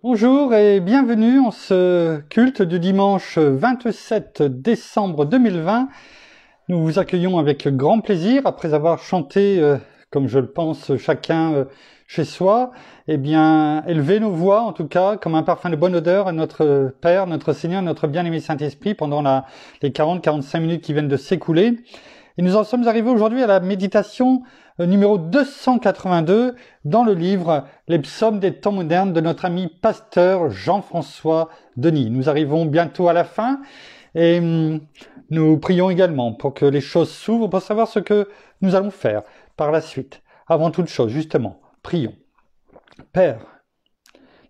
Bonjour et bienvenue en ce culte du dimanche 27 décembre 2020. Nous vous accueillons avec grand plaisir après avoir chanté, comme je le pense, chacun chez soi, élevé nos voix en tout cas comme un parfum de bonne odeur à notre Père, notre Seigneur, notre bien-aimé Saint-Esprit pendant les 40-45 minutes qui viennent de s'écouler. Et nous en sommes arrivés aujourd'hui à la méditation numéro 282 dans le livre Les psaumes des temps modernes de notre ami pasteur Jean-François Denis. Nous arrivons bientôt à la fin et nous prions également pour que les choses s'ouvrent pour savoir ce que nous allons faire par la suite. Avant toute chose, justement, prions. Père,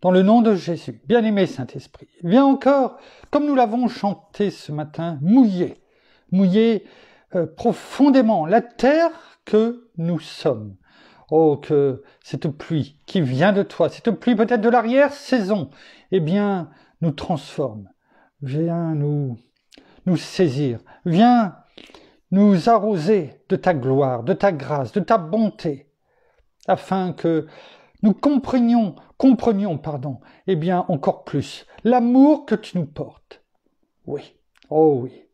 dans le nom de Jésus, bien-aimé Saint-Esprit, viens encore, comme nous l'avons chanté ce matin, mouiller profondément la terre que nous sommes. Oh, que cette pluie qui vient de toi, cette pluie peut-être de l'arrière-saison, nous transforme. Viens nous saisir. Viens nous arroser de ta gloire, de ta grâce, de ta bonté, afin que nous comprenions, encore plus l'amour que tu nous portes. Oui, oh oui,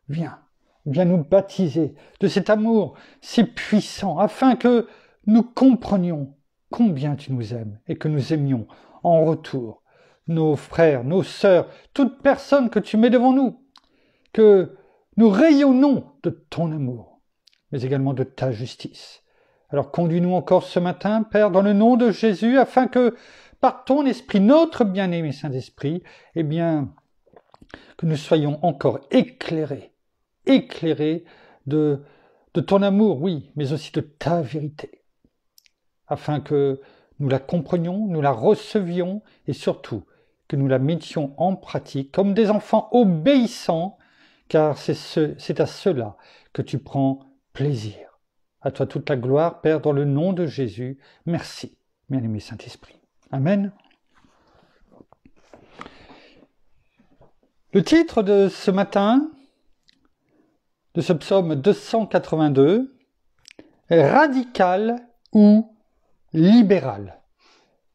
viens nous baptiser de cet amour si puissant, afin que nous comprenions combien tu nous aimes et que nous aimions en retour nos frères, nos sœurs, toute personne que tu mets devant nous, que nous rayonnons de ton amour, mais également de ta justice. Alors conduis-nous encore ce matin, Père, dans le nom de Jésus, afin que par ton esprit, notre bien-aimé Saint-Esprit, que nous soyons encore éclairés de ton amour, oui, mais aussi de ta vérité, afin que nous la comprenions, nous la recevions et surtout que nous la mettions en pratique comme des enfants obéissants, car c'est à cela que tu prends plaisir. À toi toute la gloire, Père, dans le nom de Jésus. Merci, bien-aimé Saint-Esprit. Amen. Le titre de ce matin, de ce psaume 282, est radical ou libéral.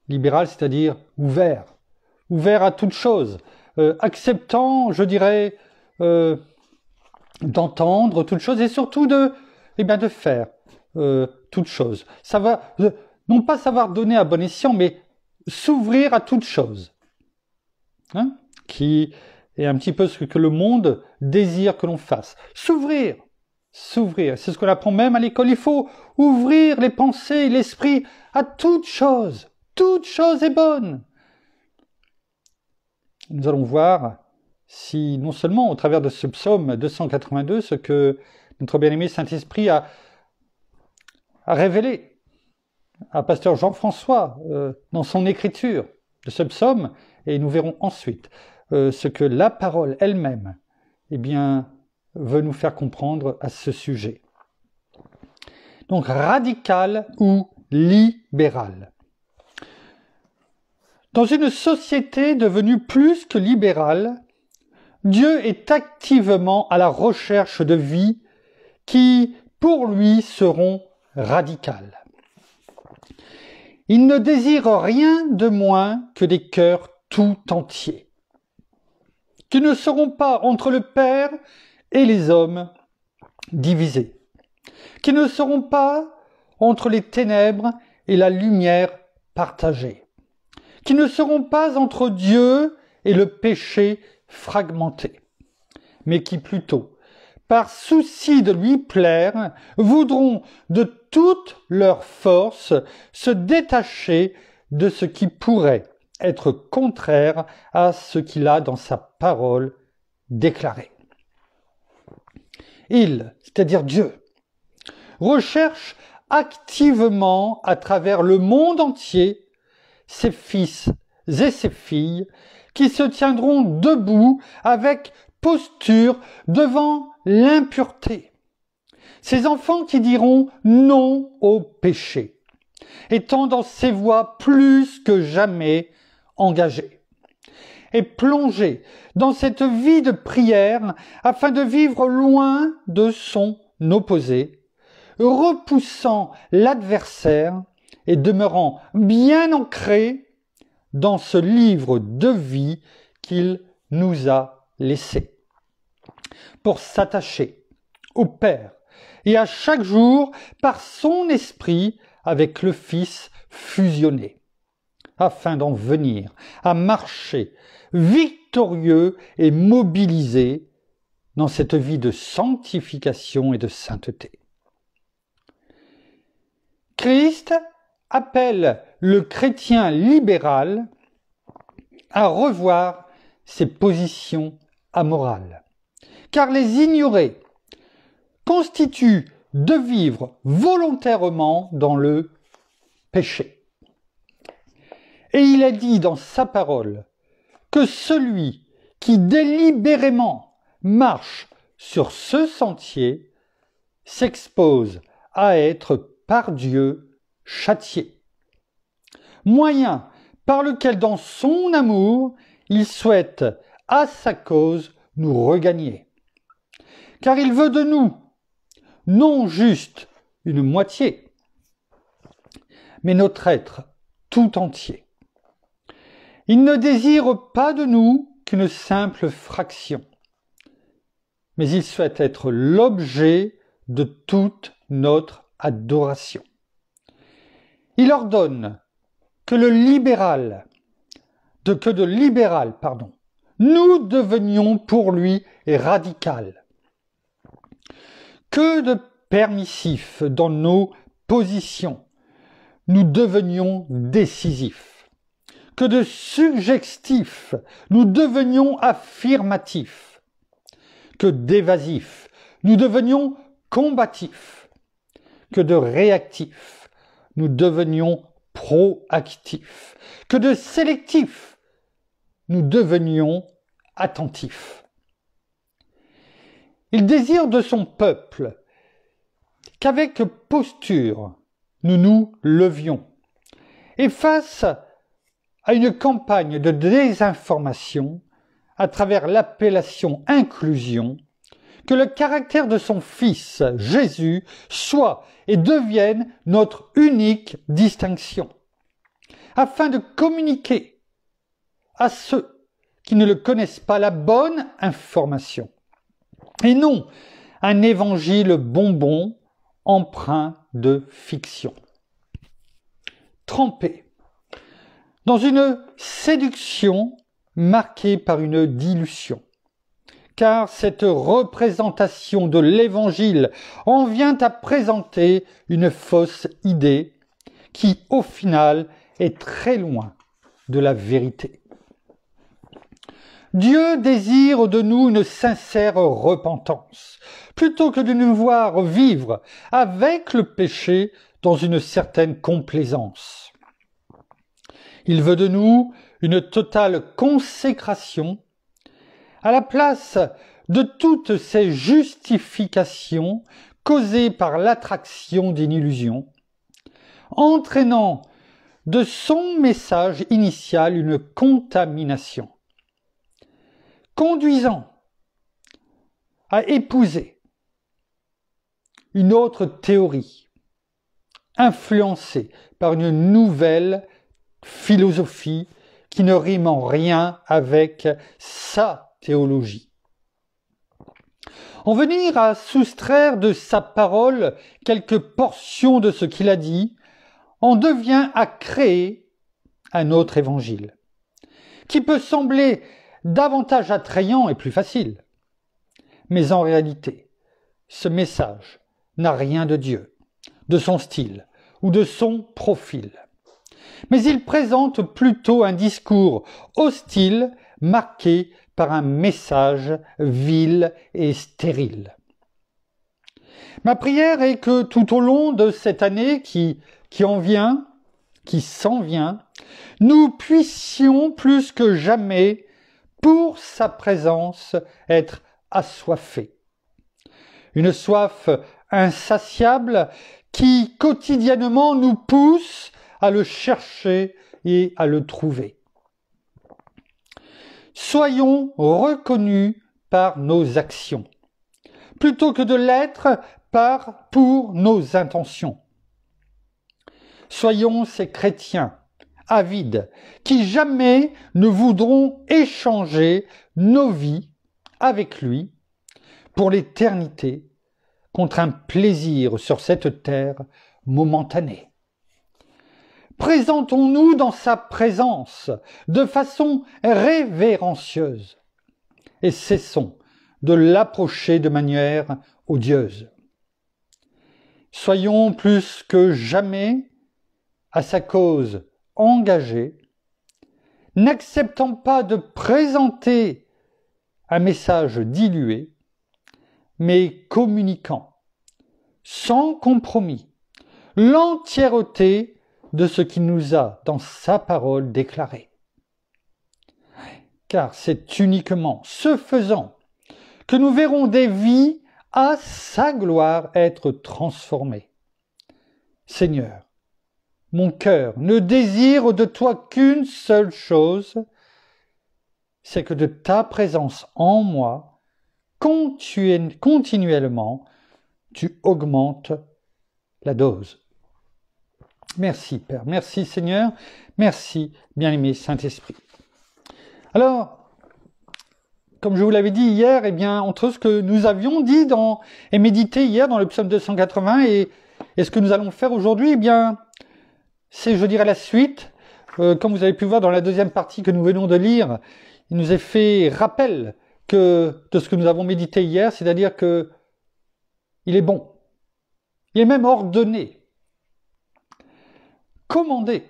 Libéral, c'est-à-dire ouvert à toute chose, acceptant, je dirais, d'entendre toute chose et surtout de faire toute chose. Ça va, non pas savoir donner à bon escient, mais s'ouvrir à toute chose. Qui est un petit peu ce que le monde désire que l'on fasse. S'ouvrir, c'est ce qu'on apprend même à l'école. Il faut ouvrir les pensées, l'esprit à toute chose. Toute chose est bonne. Nous allons voir si, non seulement au travers de ce psaume 282, ce que notre bien-aimé Saint-Esprit a révélé à pasteur Jean-François dans son écriture de ce psaume, et nous verrons ensuite ce que la parole elle-même veut nous faire comprendre à ce sujet. Donc, radical ou libéral. Dans une société devenue plus que libérale, Dieu est activement à la recherche de vies qui, pour lui, seront radicales. Il ne désire rien de moins que des cœurs tout entiers, qui ne seront pas entre le Père et les hommes divisés, qui ne seront pas entre les ténèbres et la lumière partagée, qui ne seront pas entre Dieu et le péché fragmenté, mais qui plutôt, par souci de lui plaire, voudront de toute leur force se détacher de ce qui pourrait être contraire à ce qu'il a dans sa parole déclaré. Il, c'est-à-dire Dieu, recherche activement à travers le monde entier ses fils et ses filles qui se tiendront debout avec posture devant l'impureté. Ces enfants qui diront non au péché, étant dans ces voies plus que jamais engagés et plongés dans cette vie de prière afin de vivre loin de son opposé, repoussant l'adversaire et demeurant bien ancrés dans ce livre de vie qu'il nous a laissé, pour s'attacher au Père et à chaque jour par son esprit avec le Fils fusionné, afin d'en venir à marcher victorieux et mobilisé dans cette vie de sanctification et de sainteté. Christ appelle le chrétien libéral à revoir ses positions amorales, car les ignorer constitue de vivre volontairement dans le péché. Et il est dit dans sa parole que celui qui délibérément marche sur ce sentier s'expose à être par Dieu châtié. Moyen par lequel dans son amour il souhaite à sa cause nous regagner. Car il veut de nous non juste une moitié, mais notre être tout entier. Il ne désire pas de nous qu'une simple fraction, mais il souhaite être l'objet de toute notre adoration. Il ordonne que de libéral, nous devenions pour lui radical. Que de permissif dans nos positions, nous devenions décisifs. Que de suggestif, nous devenions affirmatifs. Que d'évasif, nous devenions combatifs. Que de réactif, nous devenions proactifs. Que de sélectif, nous devenions attentifs. Il désire de son peuple qu'avec posture, nous nous levions. Et face à une campagne de désinformation, à travers l'appellation inclusion, que le caractère de son Fils, Jésus, soit et devienne notre unique distinction, afin de communiquer à ceux qui ne le connaissent pas la bonne information, et non un évangile bonbon empreint de fiction. Trempé dans une séduction marquée par une dilution, car cette représentation de l'évangile en vient à présenter une fausse idée qui, au final, est très loin de la vérité. Dieu désire de nous une sincère repentance, plutôt que de nous voir vivre avec le péché dans une certaine complaisance. Il veut de nous une totale consécration à la place de toutes ces justifications causées par l'attraction d'une illusion, entraînant de son message initial une contamination, conduisant à épouser une autre théorie, influencée par une nouvelle philosophie qui ne rime en rien avec sa théologie. En venir à soustraire de sa parole quelques portions de ce qu'il a dit, en devient à créer un autre évangile, qui peut sembler davantage attrayant et plus facile. Mais en réalité, ce message n'a rien de Dieu, de son style ou de son profil. Mais il présente plutôt un discours hostile marqué par un message vil et stérile. Ma prière est que tout au long de cette année qui s'en vient, nous puissions plus que jamais, pour sa présence, être assoiffés. Une soif insatiable qui quotidiennement nous pousse à le chercher et à le trouver. Soyons reconnus par nos actions, plutôt que de l'être pour nos intentions. Soyons ces chrétiens avides, qui jamais ne voudront échanger nos vies avec lui pour l'éternité contre un plaisir sur cette terre momentanée. Présentons-nous dans sa présence de façon révérencieuse et cessons de l'approcher de manière odieuse. Soyons plus que jamais à sa cause engagés, n'acceptant pas de présenter un message dilué, mais communiquant, sans compromis, l'entièreté de ce qu'il nous a dans sa parole déclaré. Car c'est uniquement ce faisant que nous verrons des vies à sa gloire être transformées. Seigneur, mon cœur ne désire de toi qu'une seule chose, c'est que de ta présence en moi, continuellement, tu augmentes la dose. Merci Père, merci Seigneur, merci bien-aimé Saint-Esprit. Alors, comme je vous l'avais dit hier, eh bien, entre ce que nous avions dit et médité hier dans le psaume 280 et ce que nous allons faire aujourd'hui, eh bien, c'est, je dirais, la suite. Comme vous avez pu voir dans la deuxième partie que nous venons de lire, il nous est fait rappel de ce que nous avons médité hier, c'est-à-dire que il est bon, il est même ordonné, commandé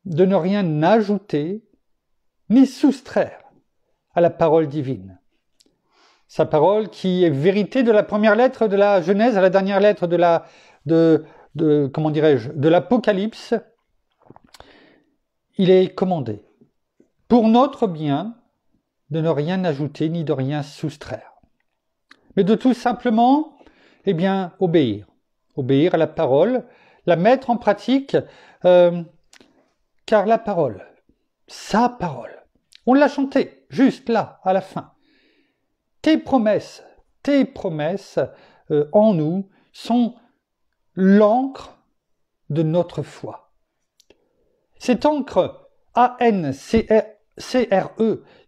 de ne rien ajouter ni soustraire à la parole divine. Sa parole qui est vérité de la première lettre de la Genèse à la dernière lettre de l'Apocalypse. Il est commandé pour notre bien de ne rien ajouter ni de rien soustraire, mais de tout simplement, eh bien, obéir à la parole, la mettre en pratique, car la parole, sa parole, on l'a chanté juste là, à la fin. Tes promesses en nous sont l'encre de notre foi. Cette encre A-N-C-R-E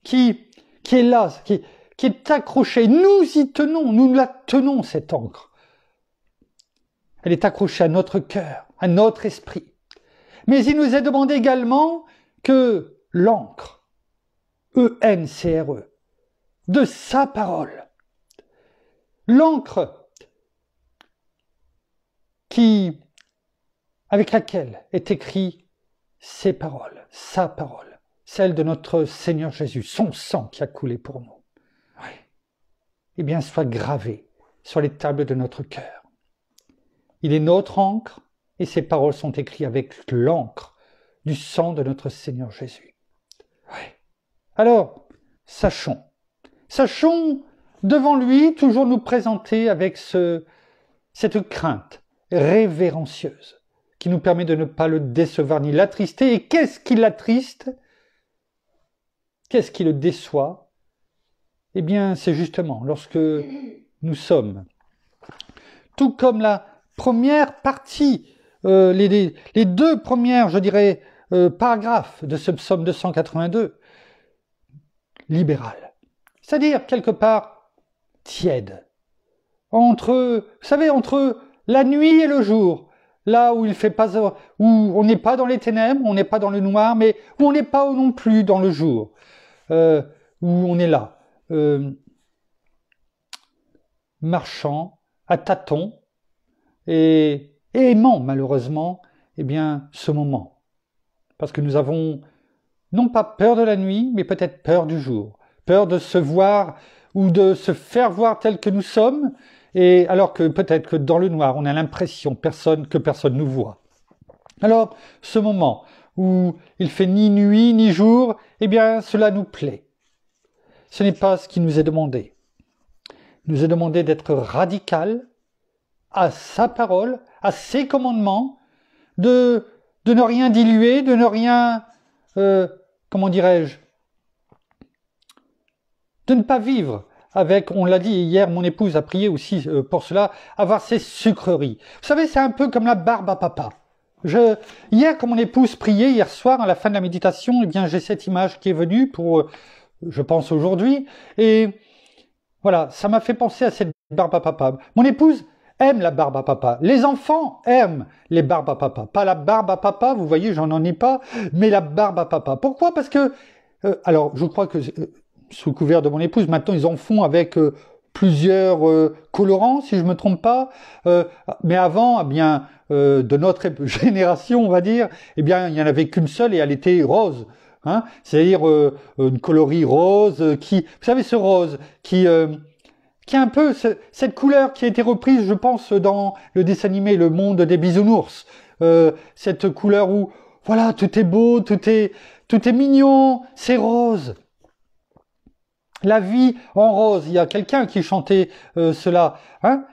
qui est là, qui est accrochée, nous y tenons, nous la tenons cette encre. Elle est accrochée à notre cœur, à notre esprit. Mais il nous est demandé également que l'encre, E-N-C-R-E, de sa parole, l'encre avec laquelle est écrit ses paroles, sa parole, celle de notre Seigneur Jésus, son sang qui a coulé pour nous, eh bien, soit gravé sur les tables de notre cœur. Il est notre encre et ses paroles sont écrites avec l'encre du sang de notre Seigneur Jésus. Alors, sachons devant lui toujours nous présenter avec cette crainte révérencieuse qui nous permet de ne pas le décevoir ni l'attrister. Et qu'est-ce qui l'attriste? Qu'est-ce qui le déçoit? Eh bien, c'est justement lorsque nous sommes, tout comme la première partie, les deux premières, je dirais, paragraphes de ce psaume 282, libéral. C'est-à-dire, quelque part, tiède. Entre la nuit et le jour, là où où on n'est pas dans les ténèbres, on n'est pas dans le noir, mais où on n'est pas non plus dans le jour, où on est là, marchant, à tâtons, et aimant malheureusement, eh bien, ce moment. Parce que nous avons non pas peur de la nuit, mais peut-être peur du jour. Peur de se voir ou de se faire voir tel que nous sommes, et alors que peut-être que dans le noir, on a l'impression que personne nous voit. Alors, ce moment où il fait ni nuit ni jour, eh bien, cela nous plaît. Ce n'est pas ce qui nous est demandé. Il nous est demandé d'être radical à sa parole, à ses commandements, de ne rien diluer, de ne rien, comment dirais-je, de ne pas vivre avec, on l'a dit hier, mon épouse a prié aussi pour cela, avoir ses sucreries. Vous savez, c'est un peu comme la barbe à papa. Hier, quand mon épouse priait, hier soir, à la fin de la méditation, eh bien, j'ai cette image qui est venue pour, je pense aujourd'hui, et voilà, ça m'a fait penser à cette barbe à papa. Mon épouse aime la barbe à papa. Les enfants aiment les barbes à papa. Pas la barbe à papa, vous voyez, j'en ai pas, mais la barbe à papa. Pourquoi? Parce que, alors, je crois que, sous couvert de mon épouse, maintenant, ils en font avec plusieurs colorants, si je me trompe pas. Mais avant, eh bien, de notre génération, on va dire, eh bien, il n'y en avait qu'une seule et elle était rose. Hein, c'est-à-dire une coloris rose qui, vous savez, ce rose qui a un peu cette couleur qui a été reprise, je pense, dans le dessin animé Le Monde des Bisounours. Cette couleur où, voilà, tout est beau, tout est mignon, c'est rose. La vie en rose. Il y a quelqu'un qui chantait cela. Hein,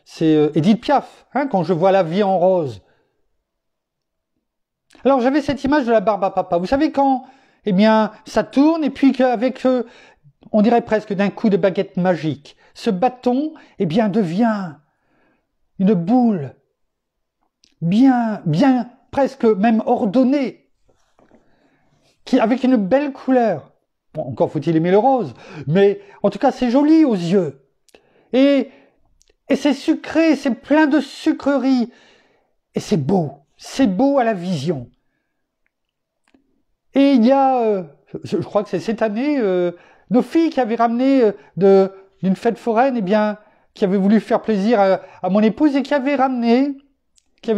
c'est Edith Piaf. Hein, quand je vois la vie en rose. Alors j'avais cette image de la barbe à papa. Vous savez quand, eh bien, ça tourne et puis qu'avec, on dirait presque d'un coup de baguette magique, ce bâton, eh bien, devient une boule, bien, presque même ordonnée, avec une belle couleur. Bon, encore faut-il aimer le rose, mais en tout cas c'est joli aux yeux. Et c'est sucré, c'est plein de sucreries, et c'est beau à la vision. Et il y a, je crois que c'est cette année, nos filles qui avaient ramené d'une fête foraine, eh bien, qui avaient voulu faire plaisir à mon épouse et qui avaient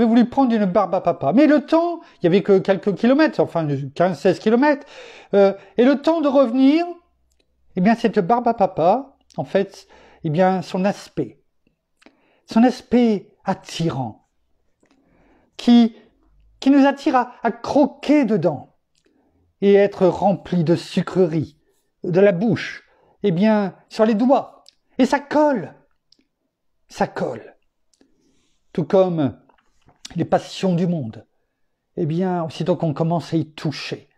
voulu prendre une barbe à papa. Mais le temps, il y avait que quelques kilomètres, enfin 15-16 kilomètres, et le temps de revenir, eh bien, cette barbe à papa, en fait, eh bien, son aspect attirant, qui nous attire à croquer dedans et être rempli de sucreries, de la bouche, eh bien, sur les doigts. Et ça colle. Tout comme les passions du monde. Eh bien, aussitôt qu'on commence à y toucher,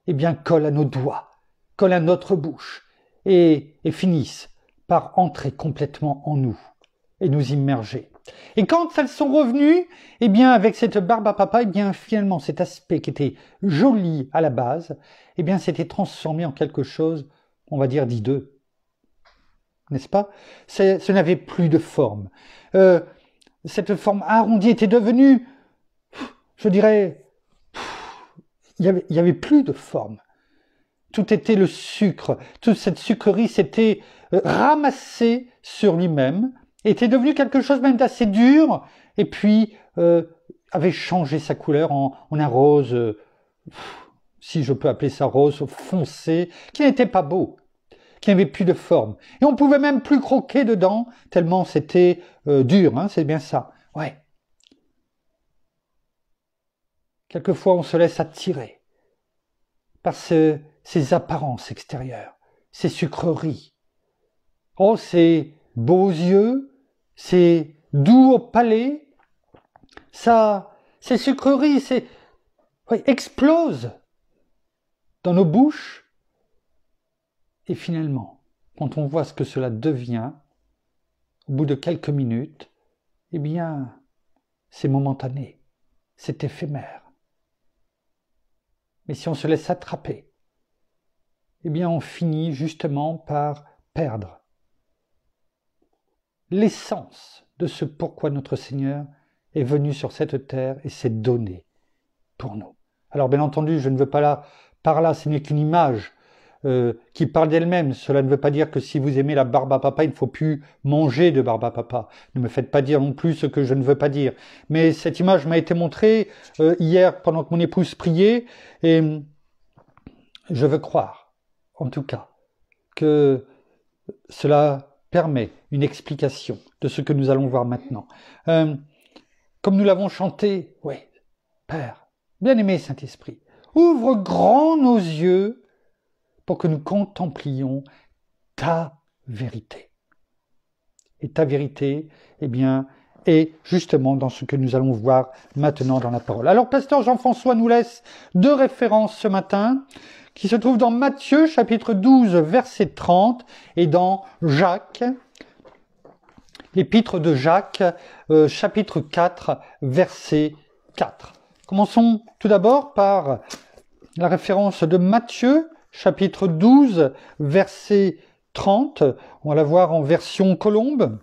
eh bien, colle à nos doigts, colle à notre bouche et finissent par entrer complètement en nous et nous immerger. Et quand elles sont revenues, eh bien, avec cette barbe à papa, eh bien, finalement, cet aspect qui était joli à la base, eh bien, s'était transformé en quelque chose, on va dire, d'hideux. N'est-ce pas? Ce n'avait plus de forme. Cette forme arrondie était devenue, je dirais, il y avait plus de forme. Tout était le sucre. Toute cette sucrerie s'était ramassée sur lui-même, était devenu quelque chose même d'assez dur, et puis avait changé sa couleur en un rose, si je peux appeler ça rose, foncé, qui n'était pas beau, qui n'avait plus de forme. Et on pouvait même plus croquer dedans, tellement c'était dur, hein, c'est bien ça. Ouais. Quelquefois, on se laisse attirer par ces apparences extérieures, ces sucreries. Oh, c'est beaux yeux, c'est doux au palais, ça, ces sucreries, explosent dans nos bouches. Et finalement, quand on voit ce que cela devient, au bout de quelques minutes, eh bien, c'est momentané, c'est éphémère. Mais si on se laisse attraper, eh bien, on finit justement par perdre l'essence de ce pourquoi notre Seigneur est venu sur cette terre et s'est donné pour nous. Alors bien entendu, je ne veux pas par là, ce n'est qu'une image qui parle d'elle-même. Cela ne veut pas dire que si vous aimez la barbe à papa, il ne faut plus manger de barbe à papa. Ne me faites pas dire non plus ce que je ne veux pas dire. Mais cette image m'a été montrée hier pendant que mon épouse priait, et je veux croire, en tout cas, que cela permet une explication de ce que nous allons voir maintenant. Comme nous l'avons chanté, oui, Père, bien-aimé Saint-Esprit, ouvre grand nos yeux pour que nous contemplions ta vérité. Et ta vérité, eh bien, est justement dans ce que nous allons voir maintenant dans la parole. Alors, Pasteur Jean-François nous laisse 2 références ce matin, qui se trouvent dans Matthieu, chapitre 12, verset 30, et dans Jacques, l'épître de Jacques, chapitre 4, verset 4. Commençons tout d'abord par la référence de Matthieu, chapitre 12, verset 30. On va la voir en version Colombe.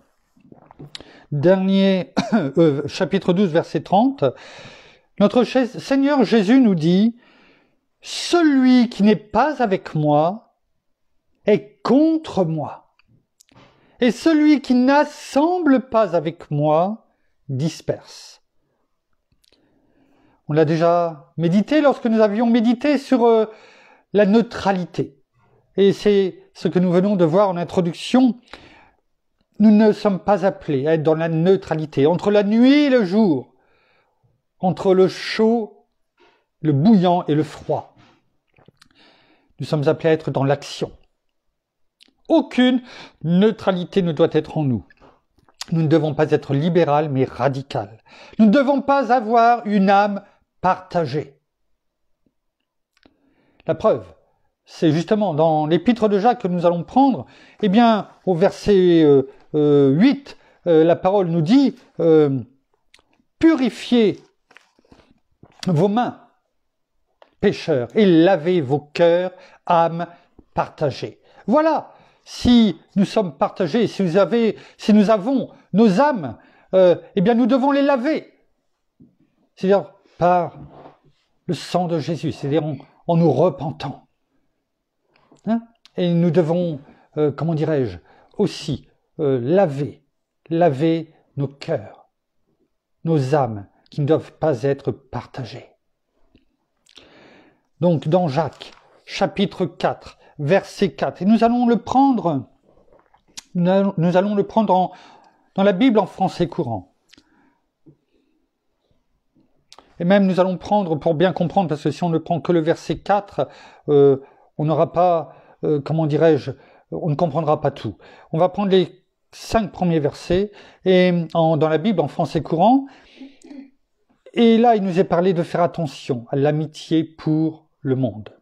Chapitre 12, verset 30. Notre Seigneur Jésus nous dit « Celui qui n'est pas avec moi est contre moi. Et celui qui n'assemble pas avec moi disperse. » On l'a déjà médité lorsque nous avions médité sur la neutralité. Et c'est ce que nous venons de voir en introduction. Nous ne sommes pas appelés à être dans la neutralité, entre la nuit et le jour, entre le chaud, le bouillant et le froid. Nous sommes appelés à être dans l'action. Aucune neutralité ne doit être en nous. Nous ne devons pas être libéral, mais radical. Nous ne devons pas avoir une âme partagée. La preuve, c'est justement dans l'épître de Jacques que nous allons prendre, eh bien, au verset 8, la parole nous dit « Purifiez vos mains, pécheurs, et lavez vos cœurs, âmes partagées. » Voilà, si nous sommes partagés, si nous avons nos âmes, eh bien nous devons les laver. C'est-à-dire par le sang de Jésus, c'est-à-dire en nous repentant. Hein? Et nous devons, comment dirais-je, aussi laver nos cœurs, nos âmes, qui ne doivent pas être partagées. Donc dans Jacques, chapitre 4, verset 4, et nous allons le prendre dans la Bible en français courant. Et même nous allons prendre, pour bien comprendre, parce que si on ne prend que le verset 4, on n'aura pas, comment dirais-je, on ne comprendra pas tout. On va prendre les 5 premiers versets et dans la Bible en français courant. Et là, il nous est parlé de faire attention à l'amitié pour le monde.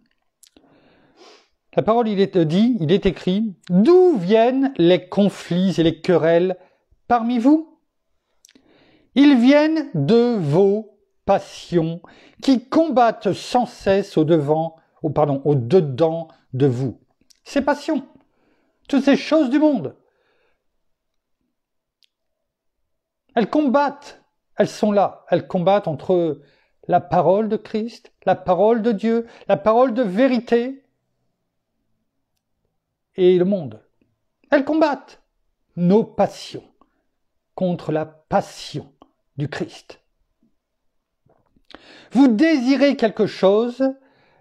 La parole, il est écrit, « D'où viennent les conflits et les querelles parmi vous? Ils viennent de vos passions qui combattent sans cesse au-dedans de vous. » Ces passions, toutes ces choses du monde, elles combattent, elles sont là, elles combattent entre la parole de Christ, la parole de Dieu, la parole de vérité et le monde. Elles combattent nos passions contre la passion du Christ. Vous désirez quelque chose,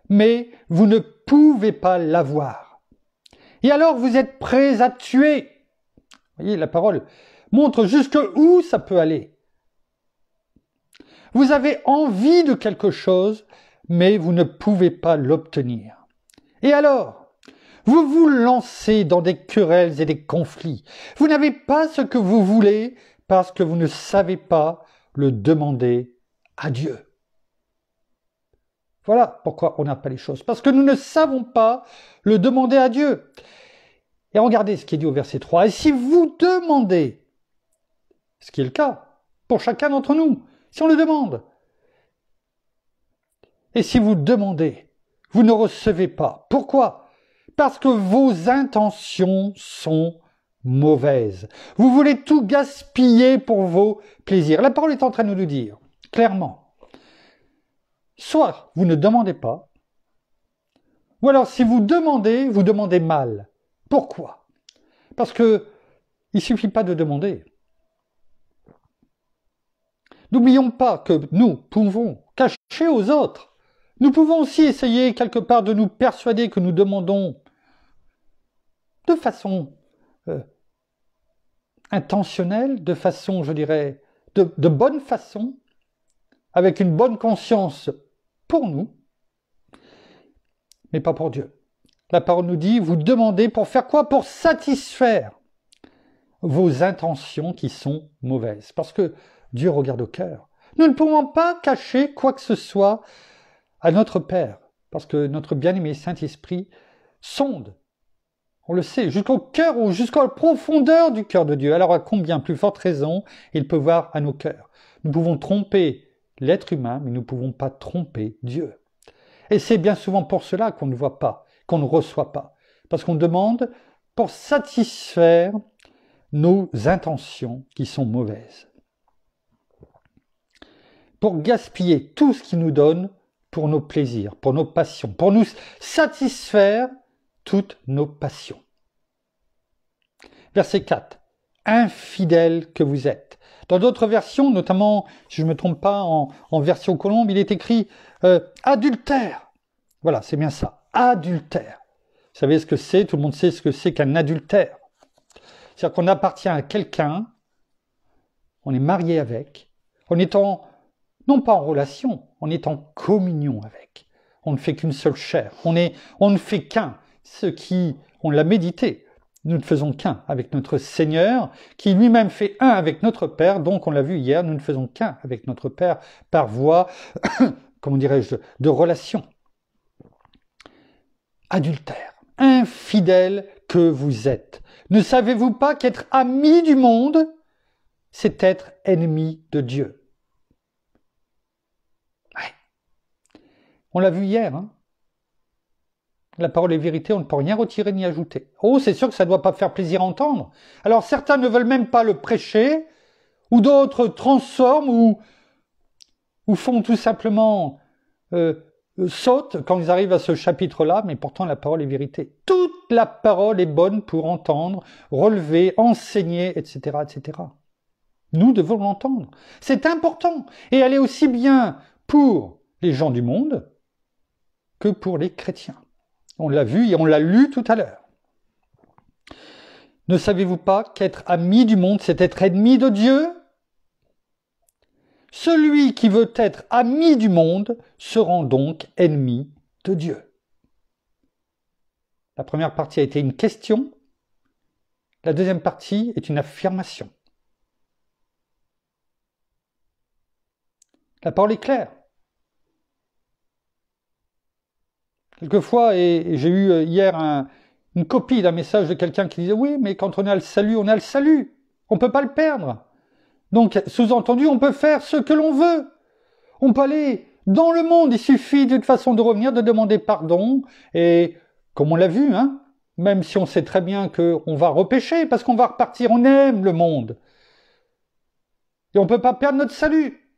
mais vous ne pouvez pas l'avoir. Et alors vous êtes prêts à tuer. Vous voyez, la parole montre jusqu'où ça peut aller. Vous avez envie de quelque chose, mais vous ne pouvez pas l'obtenir. Et alors, vous vous lancez dans des querelles et des conflits. Vous n'avez pas ce que vous voulez parce que vous ne savez pas le demander à Dieu. Voilà pourquoi on n'a pas les choses. Parce que nous ne savons pas le demander à Dieu. Et regardez ce qui est dit au verset 3. « Et si vous demandez, ce qui est le cas pour chacun d'entre nous, si on le demande, et si vous demandez, vous ne recevez pas. Pourquoi? Parce que vos intentions sont mauvaises. Vous voulez tout gaspiller pour vos plaisirs. » La parole est en train de nous le dire, clairement. Soit vous ne demandez pas, ou alors si vous demandez mal. Pourquoi? Parce que il ne suffit pas de demander. N'oublions pas que nous pouvons cacher aux autres. Nous pouvons aussi essayer quelque part de nous persuader que nous demandons de façon intentionnelle, de façon, je dirais, de bonne façon, avec une bonne conscience pour nous, mais pas pour Dieu. La parole nous dit, vous demandez pour faire quoi? Pour satisfaire vos intentions qui sont mauvaises. Parce que Dieu regarde au cœur. Nous ne pouvons pas cacher quoi que ce soit à notre Père. Parce que notre bien-aimé Saint-Esprit sonde, on le sait, jusqu'au cœur ou jusqu'à la profondeur du cœur de Dieu. Alors à combien plus forte raison il peut voir à nos cœurs. Nous pouvons tromper l'être humain, mais nous ne pouvons pas tromper Dieu. Et c'est bien souvent pour cela qu'on ne voit pas, qu'on ne reçoit pas. Parce qu'on demande pour satisfaire nos intentions qui sont mauvaises. Pour gaspiller tout ce qu'il nous donne pour nos plaisirs, pour nos passions, pour nous satisfaire toutes nos passions. Verset 4. Infidèles que vous êtes. Dans d'autres versions, notamment, si je ne me trompe pas, en version colombe, il est écrit adultère. Voilà, c'est bien ça, adultère. Vous savez ce que c'est? Tout le monde sait ce que c'est qu'un adultère. C'est-à-dire qu'on appartient à quelqu'un, on est marié avec, on est non pas en relation, on est en communion avec. On ne fait qu'une seule chair, on ne fait qu'un. Ce qui, on l'a médité, nous ne faisons qu'un avec notre Seigneur, qui lui-même fait un avec notre Père, donc on l'a vu hier, nous ne faisons qu'un avec notre Père par voie, comment dirais-je, de relation. Adultère, infidèle que vous êtes. Ne savez-vous pas qu'être ami du monde, c'est être ennemi de Dieu? Ouais. On l'a vu hier, hein. La parole est vérité, on ne peut rien retirer ni ajouter. Oh, c'est sûr que ça ne doit pas faire plaisir à entendre. Alors certains ne veulent même pas le prêcher, ou d'autres transforment, ou font tout simplement sautent quand ils arrivent à ce chapitre-là, mais pourtant la parole est vérité. Toute la parole est bonne pour entendre, relever, enseigner, etc., etc. Nous devons l'entendre. C'est important. Et elle est aussi bien pour les gens du monde que pour les chrétiens. On l'a vu et on l'a lu tout à l'heure. Ne savez-vous pas qu'être ami du monde, c'est être ennemi de Dieu? Celui qui veut être ami du monde se rend donc ennemi de Dieu. La première partie a été une question. La deuxième partie est une affirmation. La parole est claire. Quelquefois, et j'ai eu hier une copie d'un message de quelqu'un qui disait « Oui, mais quand on a le salut, on a le salut. On ne peut pas le perdre. » Donc, sous-entendu, on peut faire ce que l'on veut. On peut aller dans le monde. Il suffit d'une façon de revenir, de demander pardon. Et comme on l'a vu, hein, même si on sait très bien qu'on va repêcher, parce qu'on va repartir, on aime le monde. Et on ne peut pas perdre notre salut.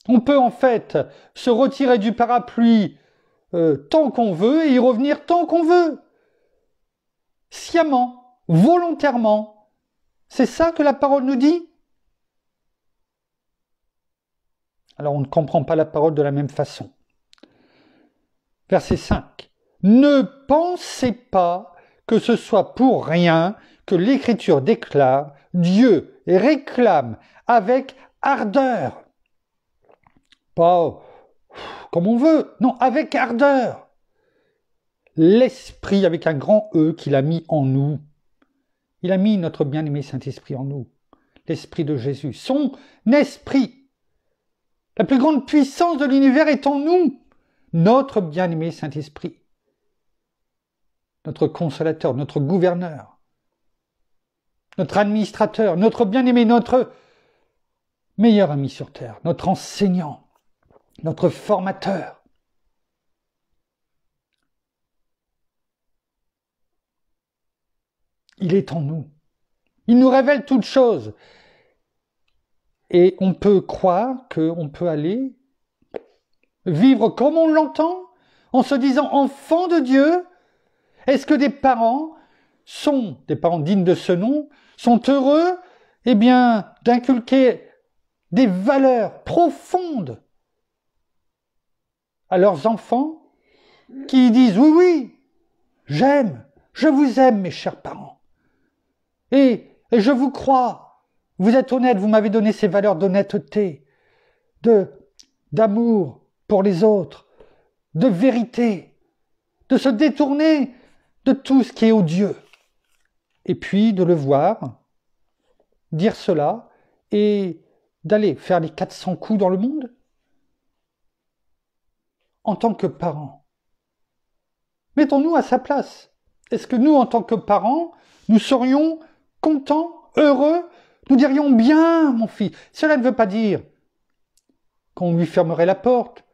On peut en fait se retirer du parapluie tant qu'on veut et y revenir tant qu'on veut. Sciemment, volontairement. C'est ça que la parole nous dit. Alors on ne comprend pas la parole de la même façon. Verset 5. Ne pensez pas que ce soit pour rien que l'Écriture déclare Dieu réclame avec ardeur. Pas comme on veut, non, avec ardeur. L'Esprit avec un grand E qu'il a mis en nous. Il a mis notre bien-aimé Saint-Esprit en nous. L'Esprit de Jésus. Son Esprit. La plus grande puissance de l'univers est en nous. Notre bien-aimé Saint-Esprit. Notre consolateur, notre gouverneur. Notre administrateur, notre bien-aimé, notre meilleur ami sur terre. Notre enseignant. Notre formateur. Il est en nous. Il nous révèle toutes choses. Et on peut croire qu'on peut aller vivre comme on l'entend, en se disant enfant de Dieu. Est-ce que des parents dignes de ce nom, sont heureux, eh bien, d'inculquer des valeurs profondes à leurs enfants qui disent oui, oui, j'aime, je vous aime mes chers parents. Et je vous crois, vous êtes honnête, vous m'avez donné ces valeurs d'honnêteté, d'amour pour les autres, de vérité, de se détourner de tout ce qui est odieux. Et puis de le voir, dire cela et d'aller faire les 400 coups dans le monde. En tant que parents, mettons-nous à sa place. Est-ce que nous, en tant que parents, nous serions contents, heureux, nous dirions bien, mon fils. Cela ne veut pas dire qu'on lui fermerait la porte,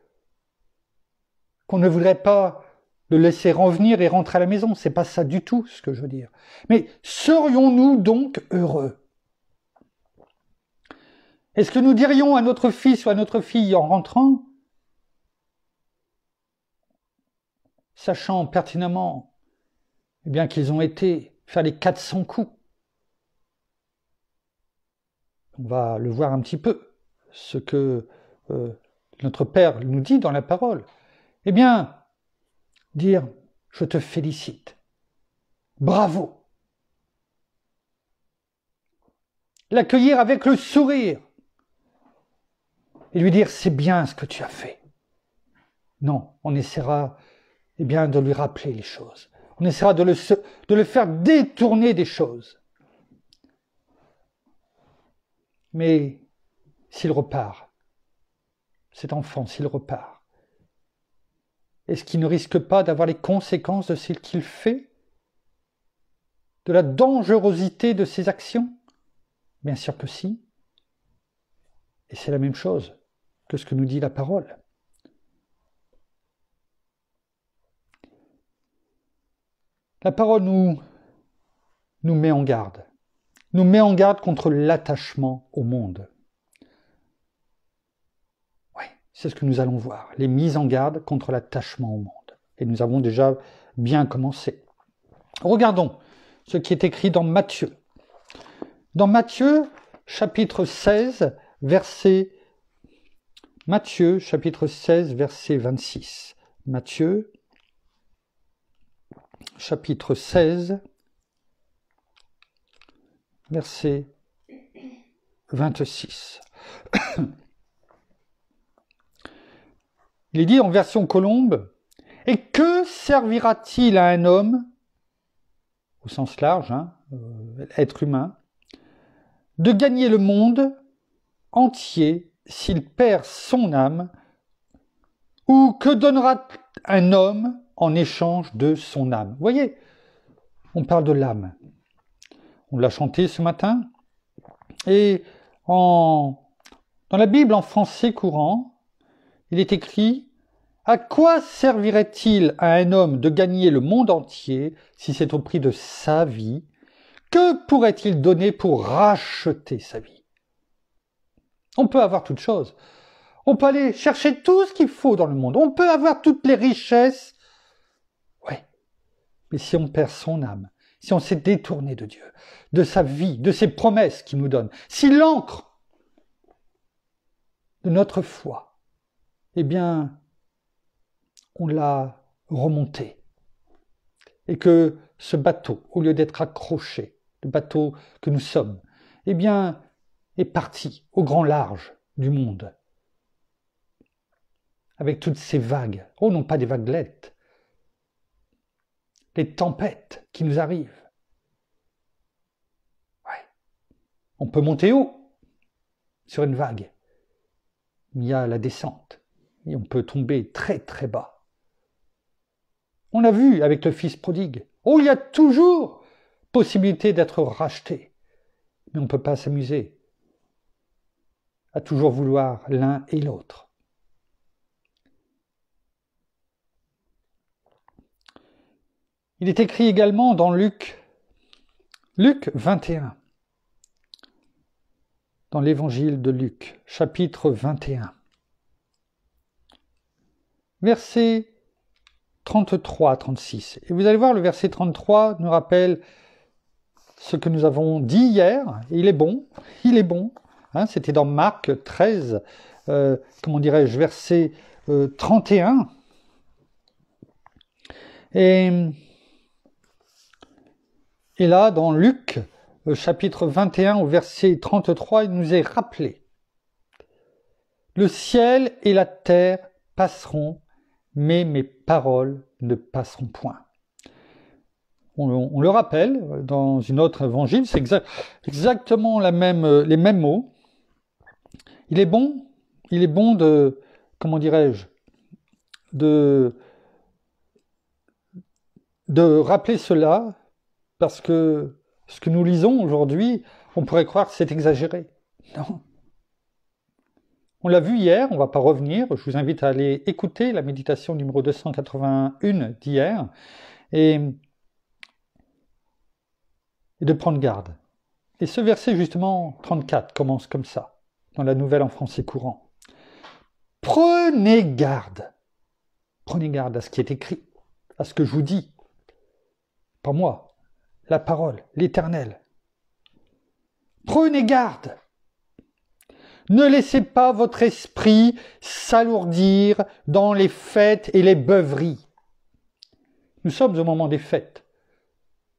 qu'on ne voudrait pas le laisser revenir et rentrer à la maison. C'est pas ça du tout ce que je veux dire. Mais serions-nous donc heureux? Est-ce que nous dirions à notre fils ou à notre fille en rentrant, sachant pertinemment eh bien, qu'ils ont été faire les 400 coups? On va le voir un petit peu, ce que notre Père nous dit dans la parole. Eh bien, dire « je te félicite »,« bravo », l'accueillir avec le sourire et lui dire « c'est bien ce que tu as fait ». Non, on essaiera eh bien, de lui rappeler les choses. On essaiera de le faire détourner des choses. Mais s'il repart, cet enfant, s'il repart, est-ce qu'il ne risque pas d'avoir les conséquences de ce qu'il fait? De la dangerosité de ses actions? Bien sûr que si. Et c'est la même chose que ce que nous dit la parole. La parole nous met en garde. Nous met en garde contre l'attachement au monde. Oui, c'est ce que nous allons voir. Les mises en garde contre l'attachement au monde. Et nous avons déjà bien commencé. Regardons ce qui est écrit dans Matthieu. Dans Matthieu, chapitre 16, verset 26. Matthieu, chapitre 16, verset 26. Il est dit en version Colombe, « Et que servira-t-il à un homme, au sens large, être humain, de gagner le monde entier s'il perd son âme, ou que donnera un homme en échange de son âme ?» Vous voyez, on parle de l'âme. On l'a chanté ce matin. Et dans la Bible en français courant, il est écrit « À quoi servirait-il à un homme de gagner le monde entier si c'est au prix de sa vie? Que pourrait-il donner pour racheter sa vie ?» On peut avoir toutes choses. On peut aller chercher tout ce qu'il faut dans le monde. On peut avoir toutes les richesses. Ouais. Mais si on perd son âme, si on s'est détourné de Dieu, de sa vie, de ses promesses qu'il nous donne, si l'ancre de notre foi, eh bien, on l'a remonté. Et que ce bateau, au lieu d'être accroché, le bateau que nous sommes, eh bien, est parti au grand large du monde. Avec toutes ces vagues, oh non pas des vaguelettes, les tempêtes qui nous arrivent. Ouais. On peut monter haut sur une vague, il y a la descente, et on peut tomber très très bas. On a vu avec le fils prodigue, oh il y a toujours possibilité d'être racheté, mais on ne peut pas s'amuser à toujours vouloir l'un et l'autre. Il est écrit également dans Luc 21, dans l'évangile de Luc, chapitre 21, versets 33 à 36. Et vous allez voir, le verset 33 nous rappelle ce que nous avons dit hier, et il est bon, c'était dans Marc 13, verset 31. Et là, dans Luc, chapitre 21, au verset 33, il nous est rappelé « Le ciel et la terre passeront, mais mes paroles ne passeront point. » On le rappelle, dans une autre évangile, c'est exactement les mêmes mots. Il est bon de, de rappeler cela, parce que ce que nous lisons aujourd'hui, on pourrait croire que c'est exagéré. Non. On l'a vu hier, on ne va pas revenir. Je vous invite à aller écouter la méditation numéro 281 d'hier et de prendre garde. Et ce verset justement 34 commence comme ça, dans la Nouvelle en français courant. Prenez garde à ce qui est écrit, à ce que je vous dis. Pas moi, la parole, l'Éternel. Prenez garde. Ne laissez pas votre esprit s'alourdir dans les fêtes et les beuveries. Nous sommes au moment des fêtes.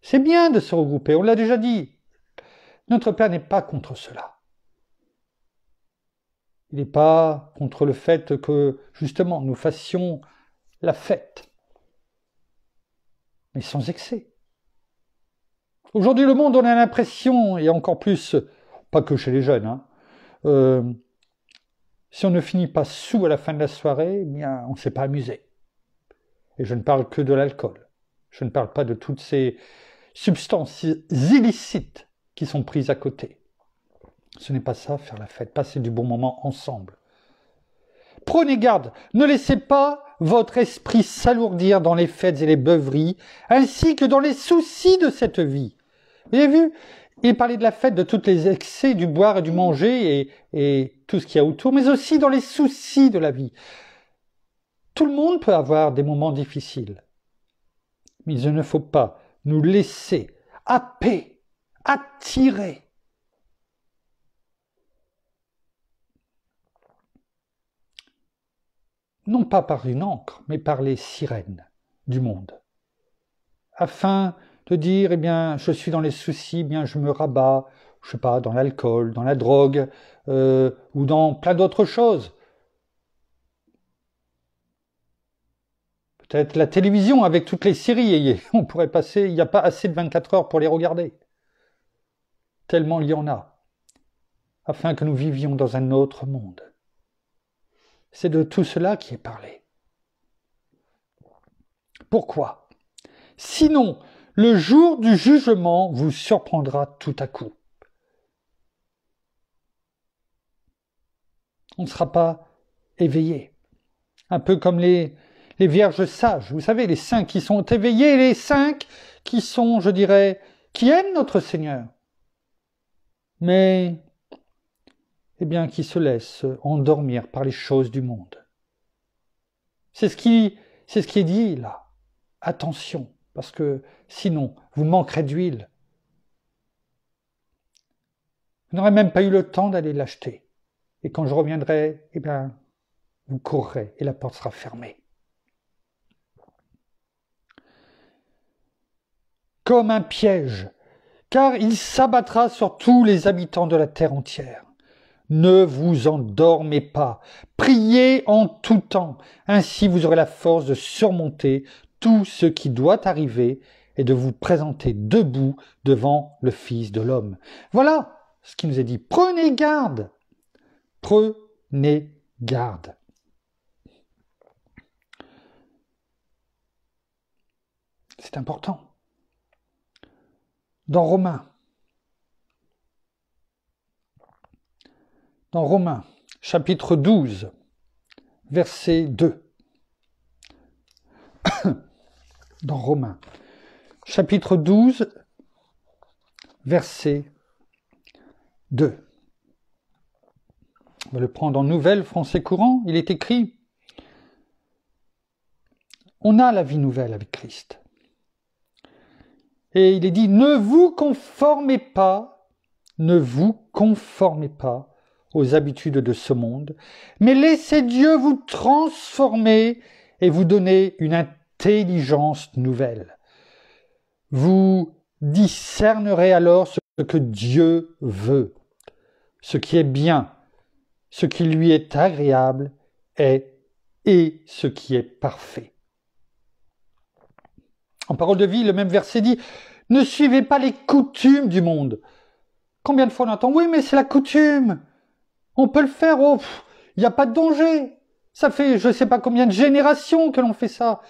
C'est bien de se regrouper, on l'a déjà dit. Notre Père n'est pas contre cela. Il n'est pas contre le fait que, justement, nous fassions la fête, mais sans excès. Aujourd'hui, le monde, on a l'impression, et encore plus, pas que chez les jeunes, si on ne finit pas sous à la fin de la soirée, eh bien, on ne s'est pas amusé. Et je ne parle que de l'alcool. Je ne parle pas de toutes ces substances illicites qui sont prises à côté. Ce n'est pas ça, faire la fête, passer du bon moment ensemble. Prenez garde, ne laissez pas votre esprit s'alourdir dans les fêtes et les beuveries, ainsi que dans les soucis de cette vie. Vous avez vu, il parlait de la fête, de tous les excès, du boire et du manger et tout ce qu'il y a autour, mais aussi dans les soucis de la vie. Tout le monde peut avoir des moments difficiles, mais il ne faut pas nous laisser happer, attirer. Non pas par une encre, mais par les sirènes du monde, afin de dire, eh bien, je suis dans les soucis, eh bien, je me rabats, je sais pas, dans l'alcool, dans la drogue, ou dans plein d'autres choses. Peut-être la télévision avec toutes les séries, on pourrait passer, il n'y a pas assez de 24 heures pour les regarder. Tellement il y en a, afin que nous vivions dans un autre monde. C'est de tout cela qui est parlé. Pourquoi ? Sinon, le jour du jugement vous surprendra tout à coup. On ne sera pas éveillé. Un peu comme les vierges sages, vous savez, les saints qui sont éveillés, les saints qui sont, je dirais, qui aiment notre Seigneur, mais eh bien, qui se laissent endormir par les choses du monde. C'est ce qui est dit là. Attention, parce que sinon, vous manquerez d'huile. Vous n'aurez même pas eu le temps d'aller l'acheter. Et quand je reviendrai, eh bien, vous courrez et la porte sera fermée. Comme un piège, car il s'abattra sur tous les habitants de la terre entière. Ne vous endormez pas, priez en tout temps, ainsi vous aurez la force de surmonter tout ce qui doit arriver et de vous présenter debout devant le Fils de l'homme. Voilà ce qui nous est dit. Prenez garde, prenez garde. C'est important. Dans Romains, chapitre 12, verset 2. Dans Romains, chapitre 12, verset 2. On va le prendre en nouvelle, français courant. Il est écrit, on a la vie nouvelle avec Christ. Et il est dit, ne vous conformez pas aux habitudes de ce monde, mais laissez Dieu vous transformer et vous donner une intelligence nouvelle. Vous discernerez alors ce que Dieu veut, ce qui est bien, ce qui lui est agréable et ce qui est parfait. En parole de vie, le même verset dit « Ne suivez pas les coutumes du monde ». Combien de fois on entend « Oui, mais c'est la coutume, on peut le faire, oh, il n'y a pas de danger. Ça fait je ne sais pas combien de générations que l'on fait ça.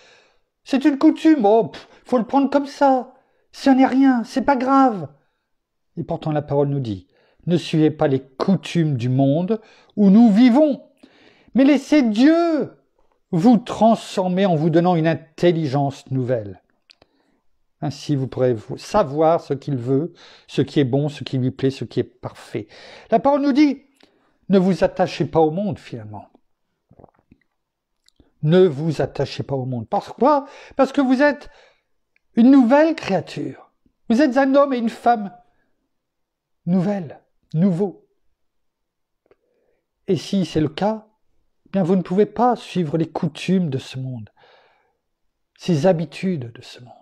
C'est une coutume, oh, faut le prendre comme ça. Ce n'est rien, c'est pas grave. » Et pourtant la parole nous dit « Ne suivez pas les coutumes du monde où nous vivons, Mais laissez Dieu vous transformer en vous donnant une intelligence nouvelle. Ainsi, vous pourrez savoir ce qu'il veut, ce qui est bon, ce qui lui plaît, ce qui est parfait. La parole nous dit, ne vous attachez pas au monde, finalement. Ne vous attachez pas au monde. Pourquoi? Parce que vous êtes une nouvelle créature. Vous êtes un homme et une femme nouvelle, nouveau. Et si c'est le cas, bien vous ne pouvez pas suivre les coutumes de ce monde, ces habitudes de ce monde.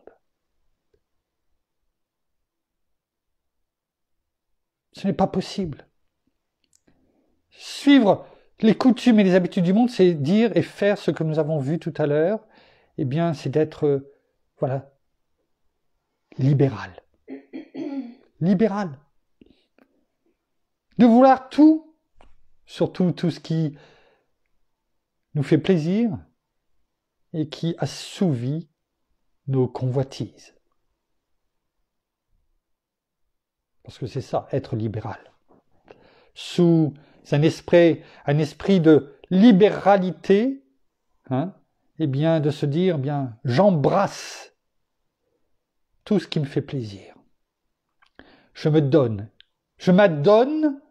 Ce n'est pas possible. Suivre les coutumes et les habitudes du monde, c'est dire et faire ce que nous avons vu tout à l'heure. Eh bien, c'est d'être, voilà, libéral. Libéral. De vouloir tout, surtout tout ce qui nous fait plaisir et qui assouvit nos convoitises. Parce que c'est ça, être libéral. Sous un esprit de libéralité, eh bien, de se dire, bien, j'embrasse tout ce qui me fait plaisir. Je me donne. Je m'adonne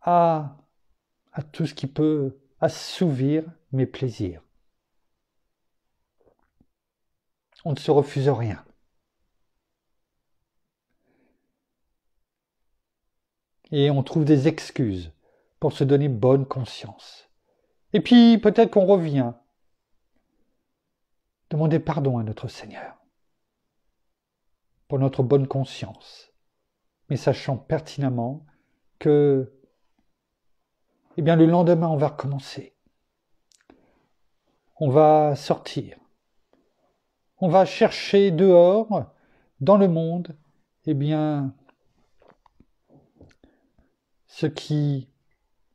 à tout ce qui peut assouvir mes plaisirs. On ne se refuse rien. Et on trouve des excuses pour se donner bonne conscience. Et puis peut-être qu'on revient demander pardon à notre Seigneur pour notre bonne conscience, mais sachant pertinemment que, eh bien, le lendemain, on va recommencer. On va sortir. On va chercher dehors, dans le monde, eh bien, ce qui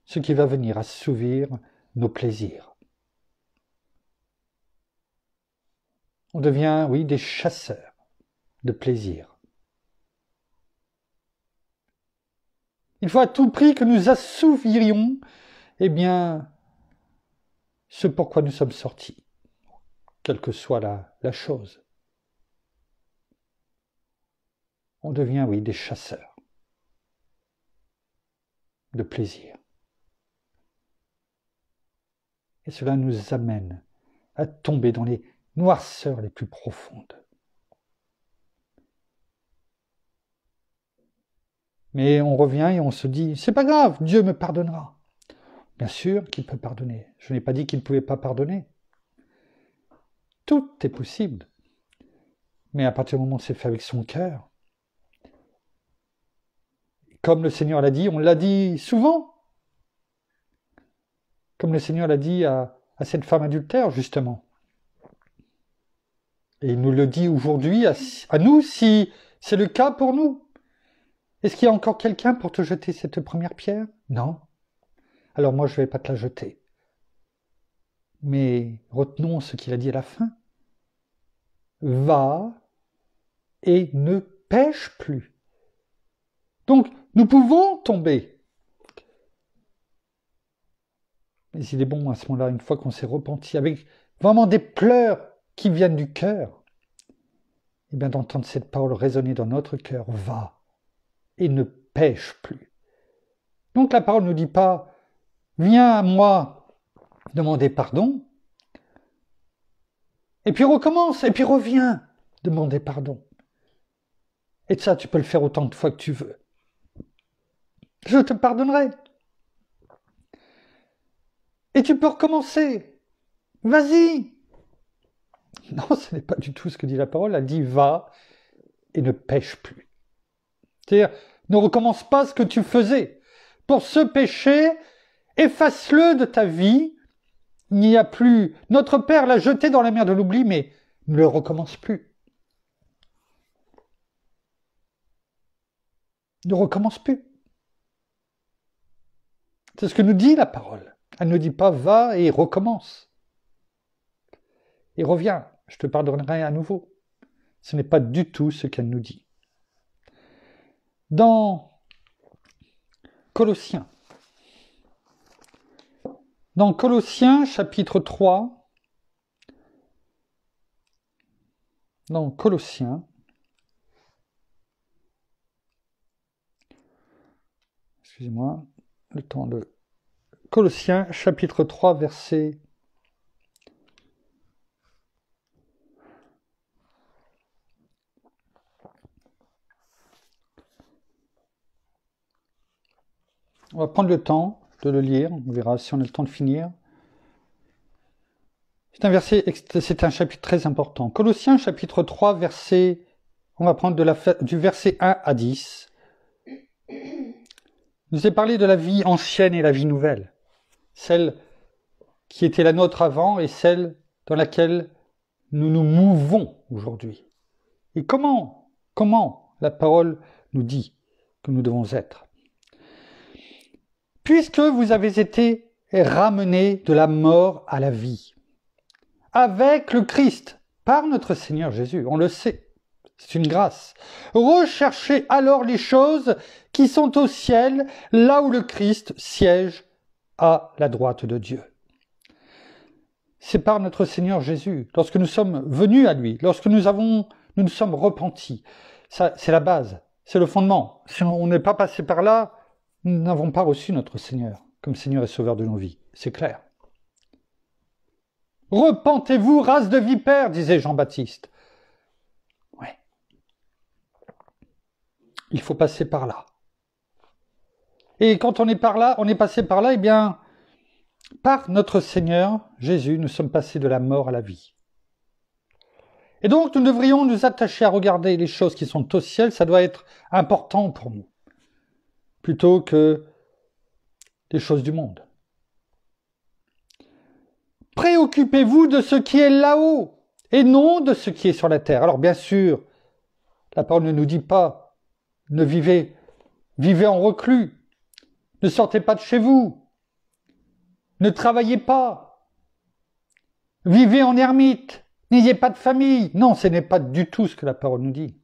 va venir assouvir nos plaisirs. On devient, oui, des chasseurs de plaisir. Il faut à tout prix que nous assouvirions, eh bien, ce pourquoi nous sommes sortis, quelle que soit la chose. On devient, oui, des chasseurs de plaisir. Et cela nous amène à tomber dans les noirceurs les plus profondes. Mais on revient et on se dit, c'est pas grave, Dieu me pardonnera. Bien sûr qu'il peut pardonner. Je n'ai pas dit qu'il ne pouvait pas pardonner. Tout est possible. Mais à partir du moment où c'est fait avec son cœur, comme le Seigneur l'a dit, on l'a dit souvent, comme le Seigneur l'a dit à cette femme adultère, justement. Et il nous le dit aujourd'hui à nous, si c'est le cas pour nous. Est-ce qu'il y a encore quelqu'un pour te jeter cette première pierre? Non. Alors moi, je ne vais pas te la jeter. Mais retenons ce qu'il a dit à la fin. Va et ne pêche plus. Donc, nous pouvons tomber. Mais il est bon à ce moment-là, une fois qu'on s'est repenti, avec vraiment des pleurs qui viennent du cœur, eh bien d'entendre cette parole résonner dans notre cœur. Va et ne pêche plus. Donc la parole ne nous dit pas, viens à moi demander pardon, et puis recommence, et puis reviens demander pardon. Et ça, tu peux le faire autant de fois que tu veux. Je te pardonnerai. Et tu peux recommencer. Vas-y. Non, ce n'est pas du tout ce que dit la parole. Elle dit va et ne pêche plus. C'est-à-dire, ne recommence pas ce que tu faisais. Pour ce péché, efface-le de ta vie. Il n'y a plus. Notre Père l'a jeté dans la mer de l'oubli, mais ne le recommence plus. Ne recommence plus. C'est ce que nous dit la parole. Elle ne dit pas va et recommence. Et reviens, je te pardonnerai à nouveau. Ce n'est pas du tout ce qu'elle nous dit. Dans Colossiens, Dans Colossiens chapitre 3, excusez-moi, le temps de Colossiens chapitre 3 verset on va prendre le temps de le lire, on verra si on a le temps de finir. C'est un chapitre très important. Colossiens chapitre 3 verset, on va prendre du verset 1 à 10. Je vous ai parlé de la vie ancienne et la vie nouvelle. Celle qui était la nôtre avant et celle dans laquelle nous nous mouvons aujourd'hui. Et comment la parole nous dit que nous devons être. Puisque vous avez été ramenés de la mort à la vie, avec le Christ, par notre Seigneur Jésus, on le sait, c'est une grâce. Recherchez alors les choses qui sont au ciel, là où le Christ siège à la droite de Dieu. C'est par notre Seigneur Jésus, lorsque nous sommes venus à lui, lorsque nous nous sommes repentis. Ça, c'est la base, c'est le fondement. Si on n'est pas passé par là, nous n'avons pas reçu notre Seigneur comme Seigneur et Sauveur de nos vies. C'est clair. Repentez-vous, race de vipères, disait Jean-Baptiste. Ouais. Il faut passer par là. Et quand on est passé par là, eh bien, par notre Seigneur Jésus, nous sommes passés de la mort à la vie. Et donc, nous devrions nous attacher à regarder les choses qui sont au ciel, ça doit être important pour nous, plutôt que les choses du monde. Préoccupez-vous de ce qui est là-haut, et non de ce qui est sur la terre. Alors, bien sûr, la parole ne nous dit pas, ne vivez en reclus, ne sortez pas de chez vous, ne travaillez pas, vivez en ermite, n'ayez pas de famille. Non, ce n'est pas du tout ce que la parole nous dit.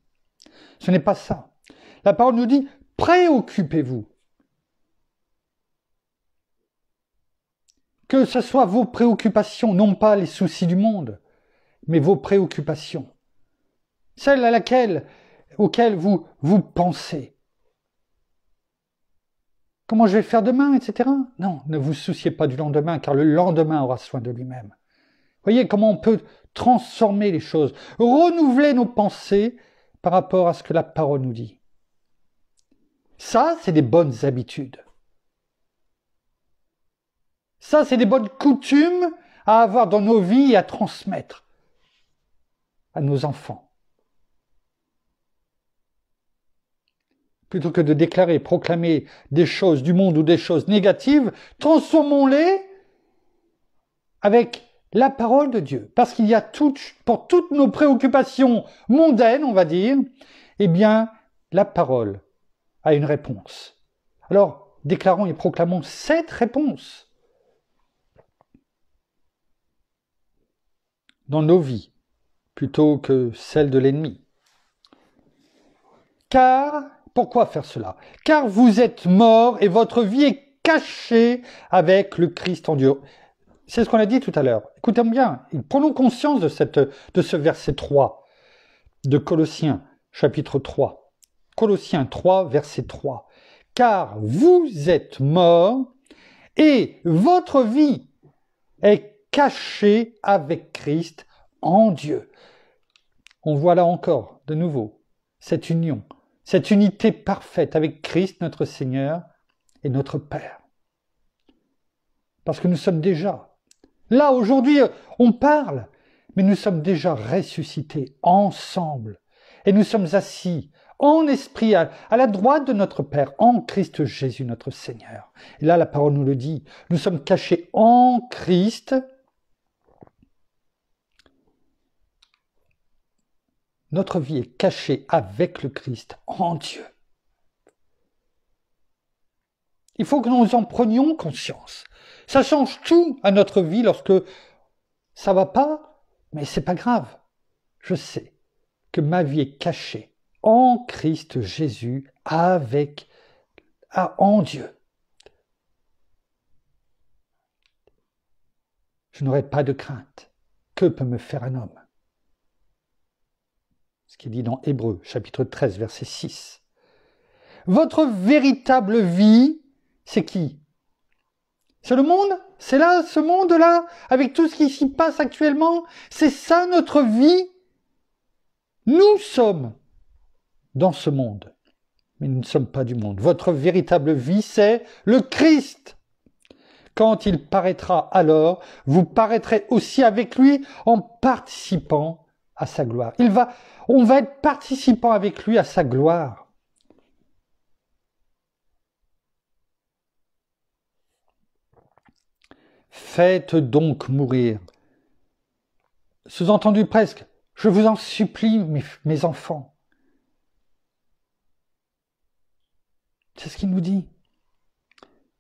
Ce n'est pas ça. La parole nous dit, préoccupez-vous. Que ce soit vos préoccupations, non pas les soucis du monde, mais vos préoccupations. Celles auxquelles vous pensez. Comment je vais faire demain, etc. Non, ne vous souciez pas du lendemain, car le lendemain aura soin de lui-même. Voyez comment on peut transformer les choses, renouveler nos pensées par rapport à ce que la parole nous dit. Ça, c'est des bonnes habitudes. Ça, c'est des bonnes coutumes à avoir dans nos vies et à transmettre à nos enfants. Plutôt que de déclarer, proclamer des choses du monde ou des choses négatives, transformons-les avec la parole de Dieu. Parce qu'il y a pour toutes nos préoccupations mondaines, on va dire, eh bien, la parole a une réponse. Alors, déclarons et proclamons cette réponse dans nos vies, plutôt que celle de l'ennemi. Car, pourquoi faire cela? Car vous êtes morts et votre vie est cachée avec le Christ en Dieu. C'est ce qu'on a dit tout à l'heure. Écoutez bien, prenons conscience de ce verset 3 de Colossiens, chapitre 3. Colossiens 3, verset 3. Car vous êtes morts et votre vie est cachée avec Christ en Dieu. On voit là encore, de nouveau, cette union, cette unité parfaite avec Christ, notre Seigneur et notre Père. Parce que nous sommes déjà, là aujourd'hui, on parle, mais nous sommes déjà ressuscités ensemble. Et nous sommes assis en esprit à la droite de notre Père, en Christ Jésus, notre Seigneur. Et là, la parole nous le dit, nous sommes cachés en Christ. Notre vie est cachée avec le Christ en Dieu. Il faut que nous en prenions conscience. Ça change tout à notre vie lorsque ça va pas, mais c'est pas grave. Je sais que ma vie est cachée en Christ Jésus en Dieu. je n'aurai pas de crainte. Que peut me faire un homme? Ce qui est dit dans Hébreux, chapitre 13, verset 6. Votre véritable vie, c'est qui? C'est le monde? C'est là, ce monde-là, avec tout ce qui s'y passe actuellement? C'est ça notre vie? Nous sommes dans ce monde, mais nous ne sommes pas du monde. Votre véritable vie, c'est le Christ. Quand il paraîtra, alors, vous paraîtrez aussi avec lui en participant à sa gloire. On va être participant avec lui à sa gloire. Faites donc mourir. Sous-entendu presque, je vous en supplie, mes enfants. C'est ce qu'il nous dit.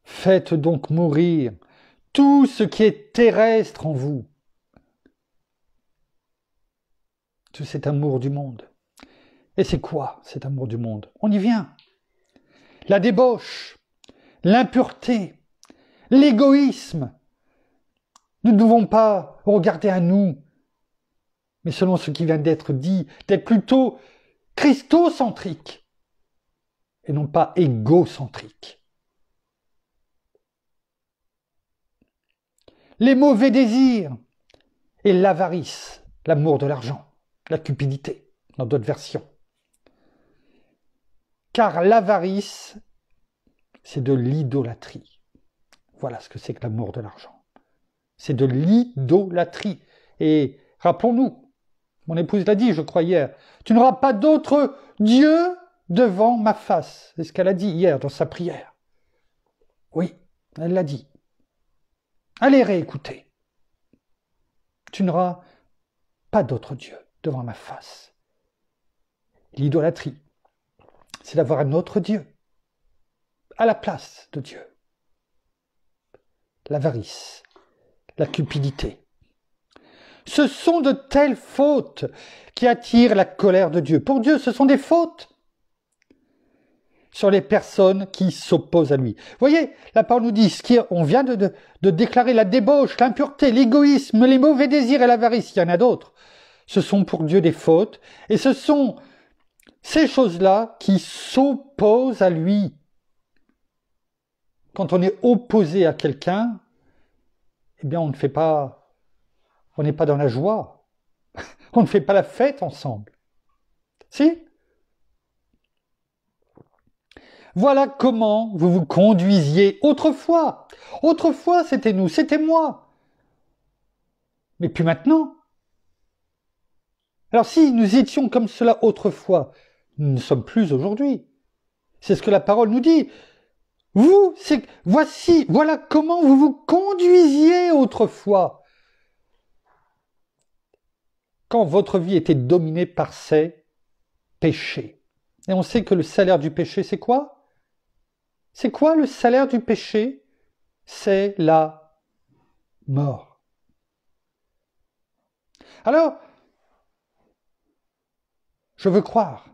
Faites donc mourir tout ce qui est terrestre en vous. Tout cet amour du monde. Et c'est quoi cet amour du monde? On y vient. La débauche, l'impureté, l'égoïsme. Nous ne devons pas regarder à nous, mais selon ce qui vient d'être dit, d'être plutôt christocentrique et non pas égocentrique. Les mauvais désirs et l'avarice, l'amour de l'argent, la cupidité, dans d'autres versions. Car l'avarice, c'est de l'idolâtrie. Voilà ce que c'est que l'amour de l'argent. C'est de l'idolâtrie. Et rappelons-nous, mon épouse l'a dit, je crois, hier, tu n'auras pas d'autre Dieu devant ma face. C'est ce qu'elle a dit hier dans sa prière. Oui, elle l'a dit. Allez réécouter. Tu n'auras pas d'autre Dieu devant ma face. L'idolâtrie, c'est d'avoir un autre Dieu à la place de Dieu. L'avarice, la cupidité. Ce sont de telles fautes qui attirent la colère de Dieu. Pour Dieu, ce sont des fautes sur les personnes qui s'opposent à lui. Vous voyez, la parole nous dit, on vient de déclarer la débauche, l'impureté, l'égoïsme, les mauvais désirs et l'avarice. Il y en a d'autres. Ce sont pour Dieu des fautes. Et ce sont ces choses-là qui s'opposent à lui. Quand on est opposé à quelqu'un, eh bien on n'est pas dans la joie. On ne fait pas la fête ensemble. Si? Voilà comment vous vous conduisiez autrefois. Autrefois, c'était nous, c'était moi. Mais plus maintenant. Alors si nous étions comme cela autrefois, nous ne sommes plus aujourd'hui. C'est ce que la parole nous dit. Voilà comment vous vous conduisiez autrefois. Quand votre vie était dominée par ces péchés. Et on sait que le salaire du péché, c'est quoi? C'est quoi le salaire du péché? C'est la mort. Alors, je veux croire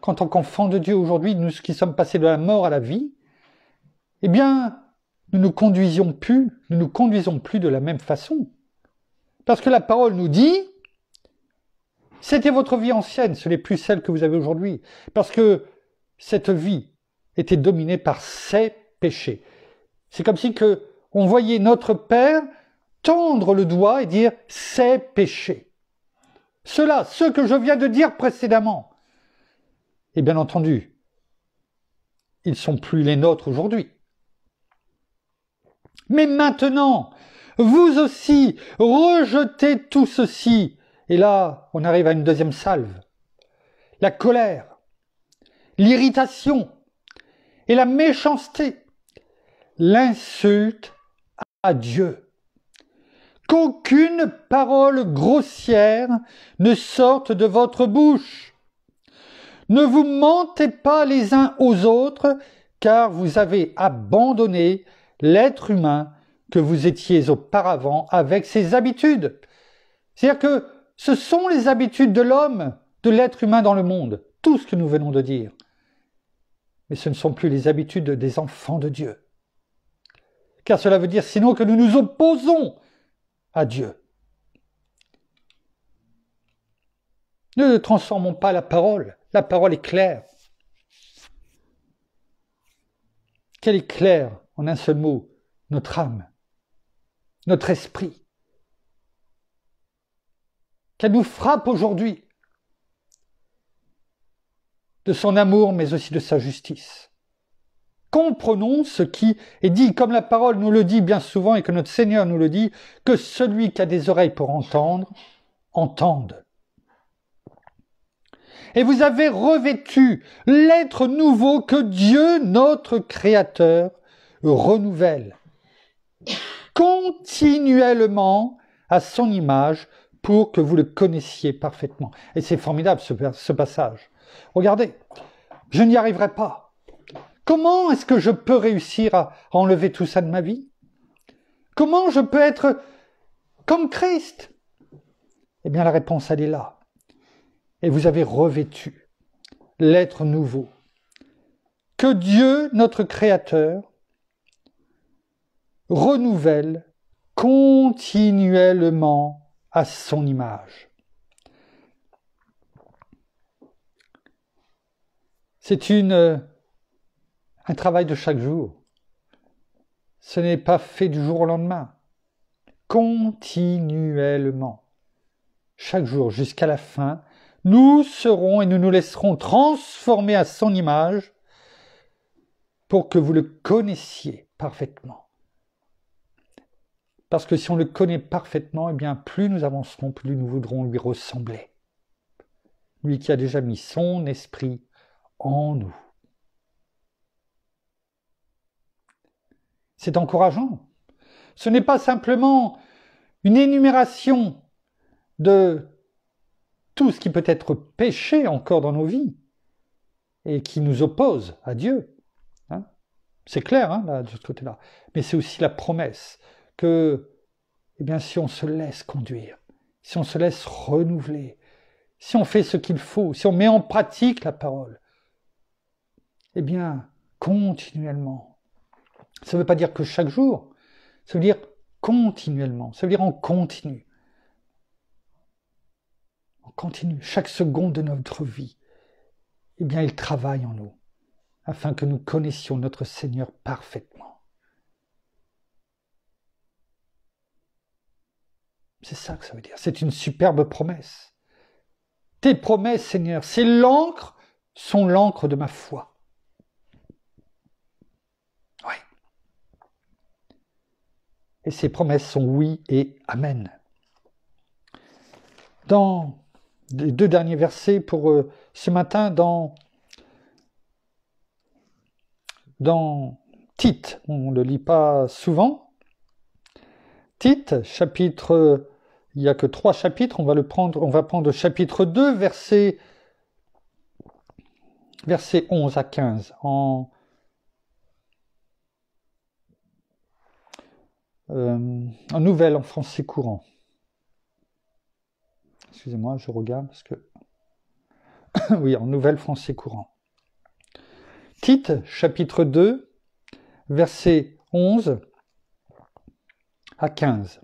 qu'en tant qu'enfants de Dieu aujourd'hui, nous qui sommes passés de la mort à la vie, eh bien, nous ne nous conduisons plus de la même façon. Parce que la parole nous dit, c'était votre vie ancienne, ce n'est plus celle que vous avez aujourd'hui. Parce que cette vie était dominée par ces péchés. C'est comme si on voyait notre Père tendre le doigt et dire « ces péchés ». Ceux que je viens de dire précédemment. Et bien entendu, ils ne sont plus les nôtres aujourd'hui. Mais maintenant, vous aussi, rejetez tout ceci. Et là, on arrive à une deuxième salve. La colère, l'irritation et la méchanceté, l'insulte à Dieu. Qu'aucune parole grossière ne sorte de votre bouche. Ne vous mentez pas les uns aux autres, car vous avez abandonné l'être humain que vous étiez auparavant avec ses habitudes. C'est-à-dire que ce sont les habitudes de l'homme, de l'être humain dans le monde, tout ce que nous venons de dire. Mais ce ne sont plus les habitudes des enfants de Dieu. Car cela veut dire sinon que nous nous opposons à Dieu. Ne transformons pas la parole. La parole est claire. Qu'elle est claire, en un seul mot, notre âme, notre esprit. Qu'elle nous frappe aujourd'hui de son amour, mais aussi de sa justice. Comprenons ce qui est dit, comme la parole nous le dit bien souvent et que notre Seigneur nous le dit, que celui qui a des oreilles pour entendre, entende. Et vous avez revêtu l'être nouveau que Dieu, notre Créateur, renouvelle continuellement à son image pour que vous le connaissiez parfaitement. Et c'est formidable ce passage. Regardez, je n'y arriverai pas. Comment est-ce que je peux réussir à enlever tout ça de ma vie? Comment je peux être comme Christ? Eh bien, la réponse, elle est là. Et vous avez revêtu l'être nouveau que Dieu, notre Créateur, renouvelle continuellement à son image. C'est un travail de chaque jour. Ce n'est pas fait du jour au lendemain. Continuellement. Chaque jour, jusqu'à la fin, nous serons et nous nous laisserons transformer à son image pour que vous le connaissiez parfaitement. Parce que si on le connaît parfaitement, eh bien, plus nous avancerons, plus nous voudrons lui ressembler. Lui qui a déjà mis son esprit en nous. C'est encourageant. Ce n'est pas simplement une énumération de tout ce qui peut être péché encore dans nos vies et qui nous oppose à Dieu. Hein? C'est clair, hein, là, de ce côté-là. Mais c'est aussi la promesse que, eh bien, si on se laisse conduire, si on se laisse renouveler, si on fait ce qu'il faut, si on met en pratique la parole, eh bien, continuellement. Ça ne veut pas dire que chaque jour, ça veut dire continuellement, ça veut dire en continu. En continu, chaque seconde de notre vie, eh bien, il travaille en nous, afin que nous connaissions notre Seigneur parfaitement. C'est ça que ça veut dire. C'est une superbe promesse. Tes promesses, Seigneur, c'est l'encre, sont l'encre de ma foi. Oui. Et ces promesses sont oui et amen. Dans les 2 derniers versets pour ce matin, dans Tite, on ne le lit pas souvent. Tite, chapitre, il n'y a que 3 chapitres, on va prendre chapitre 2, verset 11 à 15, en nouvelle, en français courant. Excusez-moi, je regarde parce que... oui, en nouvelle français courant. Tite, chapitre 2, verset 11 à 15.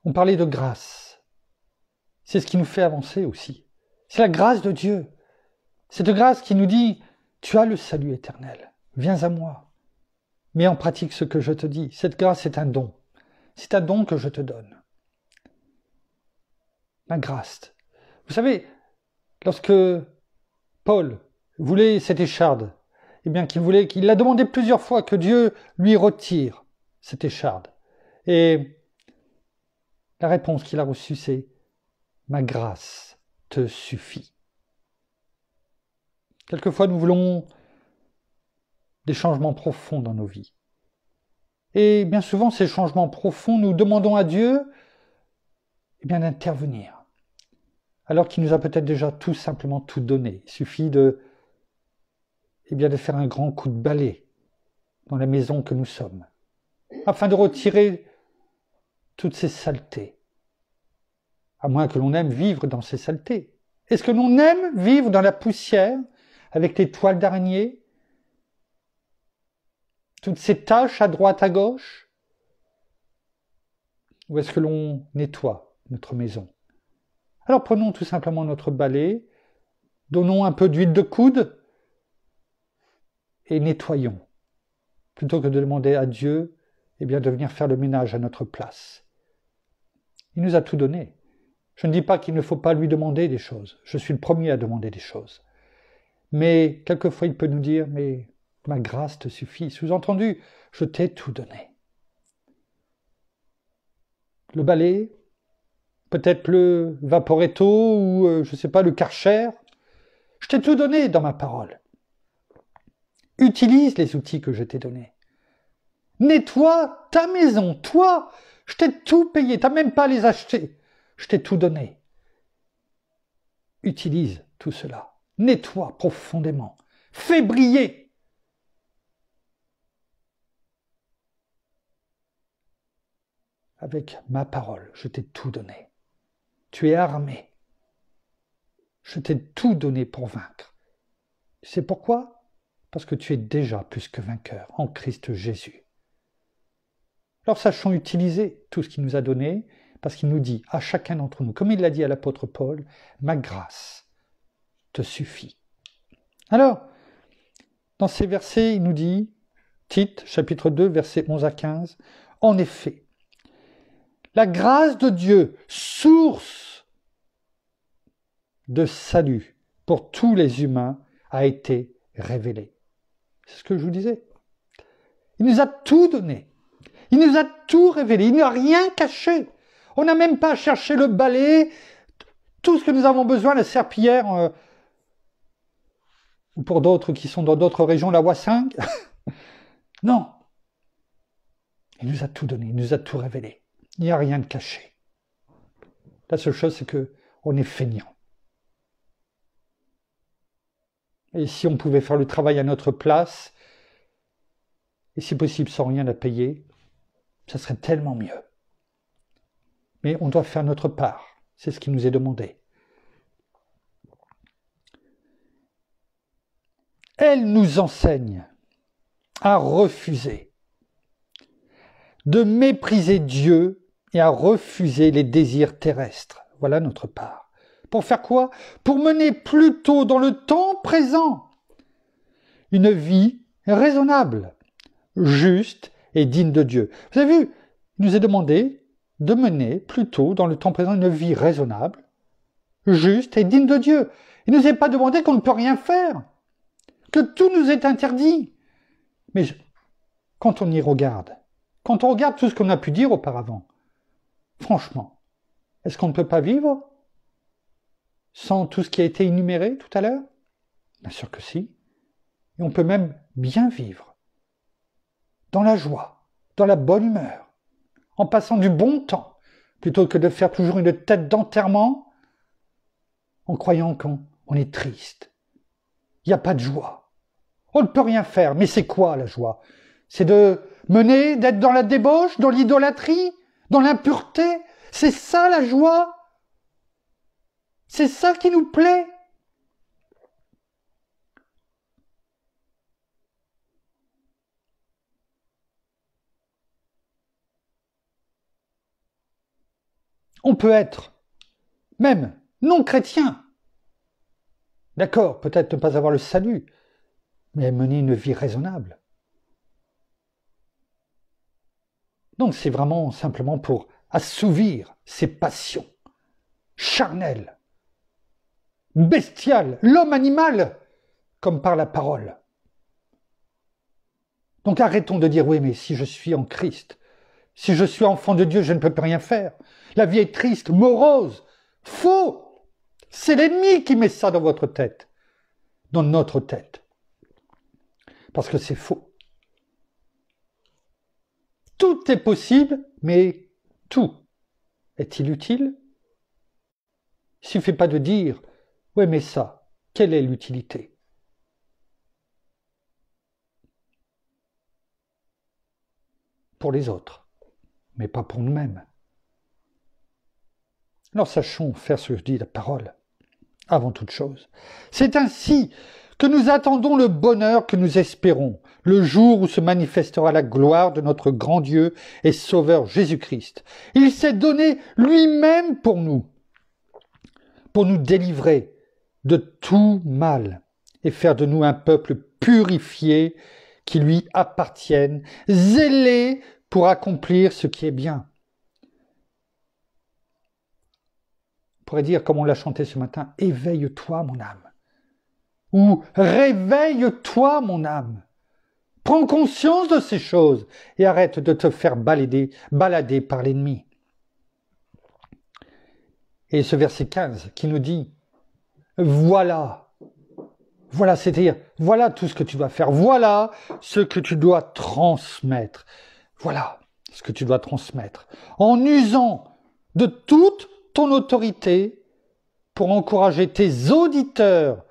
On parlait de grâce. C'est ce qui nous fait avancer aussi. C'est la grâce de Dieu. Cette grâce qui nous dit, tu as le salut éternel, viens à moi. Mets en pratique ce que je te dis. Cette grâce est un don. C'est un don que je te donne. Ma grâce. Vous savez, lorsque Paul voulait cette écharde, eh bien qu'il l'a demandé plusieurs fois que Dieu lui retire cette écharde. Et la réponse qu'il a reçue, c'est « Ma grâce te suffit ». Quelquefois, nous voulons des changements profonds dans nos vies. Et bien souvent, ces changements profonds, nous demandons à Dieu eh bien, d'intervenir. Alors qu'il nous a peut-être déjà tout simplement tout donné. Il suffit de faire un grand coup de balai dans la maison que nous sommes, afin de retirer toutes ces saletés. À moins que l'on aime vivre dans ces saletés. Est-ce que l'on aime vivre dans la poussière, avec les toiles d'araignée, toutes ces taches à droite, à gauche? Où est-ce que l'on nettoie notre maison? Alors prenons tout simplement notre balai, donnons un peu d'huile de coude et nettoyons. Plutôt que de demander à Dieu de venir faire le ménage à notre place. Il nous a tout donné. Je ne dis pas qu'il ne faut pas lui demander des choses. Je suis le premier à demander des choses. Mais quelquefois, il peut nous dire, mais ma grâce te suffit. Sous-entendu, je t'ai tout donné. Le balai, peut-être le Vaporetto ou, je ne sais pas, le Karcher. Je t'ai tout donné dans ma parole. Utilise les outils que je t'ai donnés. Nettoie ta maison, toi, je t'ai tout payé, tu n'as même pas à les acheter. Je t'ai tout donné. Utilise tout cela. Nettoie profondément. Fais briller. Avec ma parole, je t'ai tout donné. Tu es armé. Je t'ai tout donné pour vaincre. Tu sais pourquoi? Parce que tu es déjà plus que vainqueur en Christ Jésus. Alors sachons utiliser tout ce qu'il nous a donné, parce qu'il nous dit à chacun d'entre nous, comme il l'a dit à l'apôtre Paul, ma grâce te suffit. Alors, dans ces versets, il nous dit, Tite, chapitre 2, versets 11 à 15, en effet, la grâce de Dieu, source de salut pour tous les humains, a été révélée. C'est ce que je vous disais. Il nous a tout donné. Il nous a tout révélé. Il n'a rien caché. On n'a même pas cherché le balai, tout ce que nous avons besoin, la serpillière, ou pour d'autres qui sont dans d'autres régions, la Wassingue. Non. Il nous a tout donné, il nous a tout révélé. Il n'y a rien de caché. La seule chose, c'est qu'on est feignant. Et si on pouvait faire le travail à notre place, et si possible sans rien à payer, ça serait tellement mieux. Mais on doit faire notre part. C'est ce qui nous est demandé. Elle nous enseigne à refuser, de mépriser Dieu et à refuser les désirs terrestres. Voilà notre part. Pour faire quoi? Pour mener plutôt dans le temps présent une vie raisonnable, juste et digne de Dieu. Vous avez vu, il nous est demandé de mener plutôt dans le temps présent une vie raisonnable, juste et digne de Dieu. Il ne nous est pas demandé qu'on ne peut rien faire, que tout nous est interdit. Mais quand on y regarde, quand on regarde tout ce qu'on a pu dire auparavant, franchement, est-ce qu'on ne peut pas vivre sans tout ce qui a été énuméré tout à l'heure? Bien sûr que si. Et on peut même bien vivre dans la joie, dans la bonne humeur, en passant du bon temps, plutôt que de faire toujours une tête d'enterrement en croyant qu'on est triste. Il n'y a pas de joie. On ne peut rien faire. Mais c'est quoi la joie? C'est de mener, d'être dans la débauche, dans l'idolâtrie, dans l'impureté. C'est ça la joie. C'est ça qui nous plaît. On peut être même non chrétien. D'accord, peut-être ne pas avoir le salut, mais mener une vie raisonnable. Donc c'est vraiment simplement pour assouvir ses passions charnelles, bestiales, l'homme animal, comme par la parole. Donc arrêtons de dire, oui, mais si je suis en Christ, si je suis enfant de Dieu, je ne peux plus rien faire. La vie est triste, morose, faux. C'est l'ennemi qui met ça dans votre tête, dans notre tête. Parce que c'est faux. Tout est possible, mais tout est-il utile? Il ne suffit pas de dire, oui, mais ça, quelle est l'utilité? Pour les autres, mais pas pour nous-mêmes. Alors sachons faire ce que dit la parole, avant toute chose. C'est ainsi que nous attendons le bonheur que nous espérons, le jour où se manifestera la gloire de notre grand Dieu et Sauveur Jésus-Christ. Il s'est donné lui-même pour nous délivrer de tout mal et faire de nous un peuple purifié qui lui appartienne, zélé pour accomplir ce qui est bien. On pourrait dire, comme on l'a chanté ce matin, « Éveille-toi, mon âme » ou « Réveille-toi, mon âme ». Prends conscience de ces choses et arrête de te faire balader par l'ennemi. Et ce verset 15 qui nous dit « Voilà, c'est-à-dire, voilà tout ce que tu dois faire, voilà ce que tu dois transmettre. Voilà ce que tu dois transmettre. En usant de toute ton autorité pour encourager tes auditeurs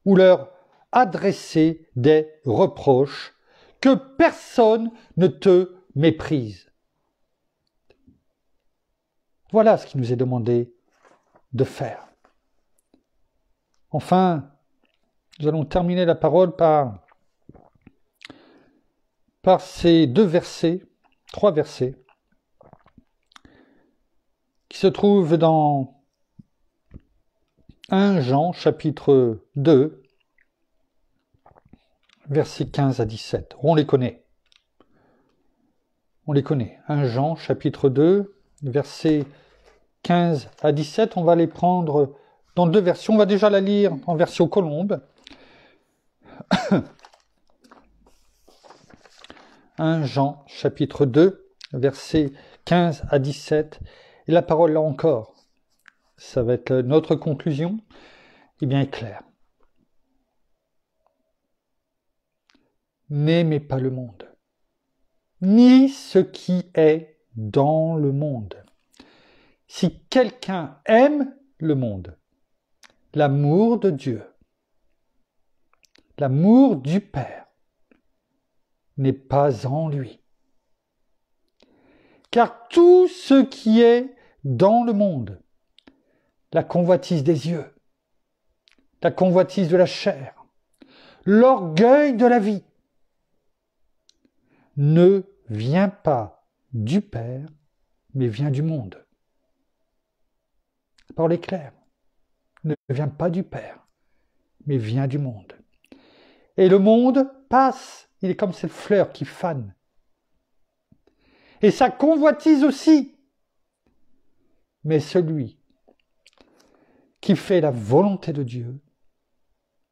ou leur adresser des reproches, que personne ne te méprise. » Voilà ce qui nous est demandé de faire. Enfin, nous allons terminer la parole par ces trois versets, qui se trouvent dans 1 Jean, chapitre 2, versets 15 à 17. On les connaît. 1 Jean, chapitre 2, versets 15 à 17. On va les prendre dans deux versions. On va déjà la lire en version Colombe. 1 Jean, chapitre 2, versets 15 à 17. Et la parole, là encore, ça va être notre conclusion, eh bien, est claire. N'aimez pas le monde, ni ce qui est dans le monde. Si quelqu'un aime le monde, l'amour de Dieu, l'amour du Père, n'est pas en lui. Car tout ce qui est dans le monde, la convoitise des yeux, la convoitise de la chair, l'orgueil de la vie, ne vient pas du Père, mais vient du monde. La parole est claire. Ne vient pas du Père, mais vient du monde. Et le monde passe, il est comme cette fleur qui fane. Et ça convoitise aussi. Mais celui qui fait la volonté de Dieu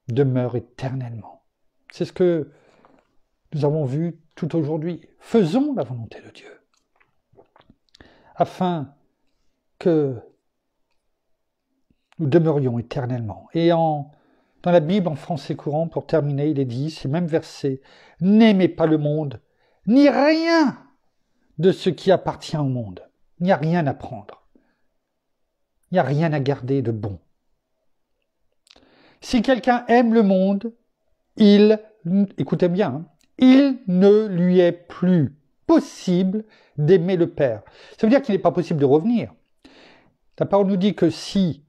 demeure éternellement. C'est ce que nous avons vu tout aujourd'hui. Faisons la volonté de Dieu, afin que nous demeurions éternellement. Et dans la Bible, en français courant, pour terminer, il est dit, ces mêmes versets, « N'aimez pas le monde, ni rien de ce qui appartient au monde. » Il n'y a rien à prendre. Il n'y a rien à garder de bon. Si quelqu'un aime le monde, écoutez bien, hein, il ne lui est plus possible d'aimer le Père. Ça veut dire qu'il n'est pas possible de revenir. La parole nous dit que si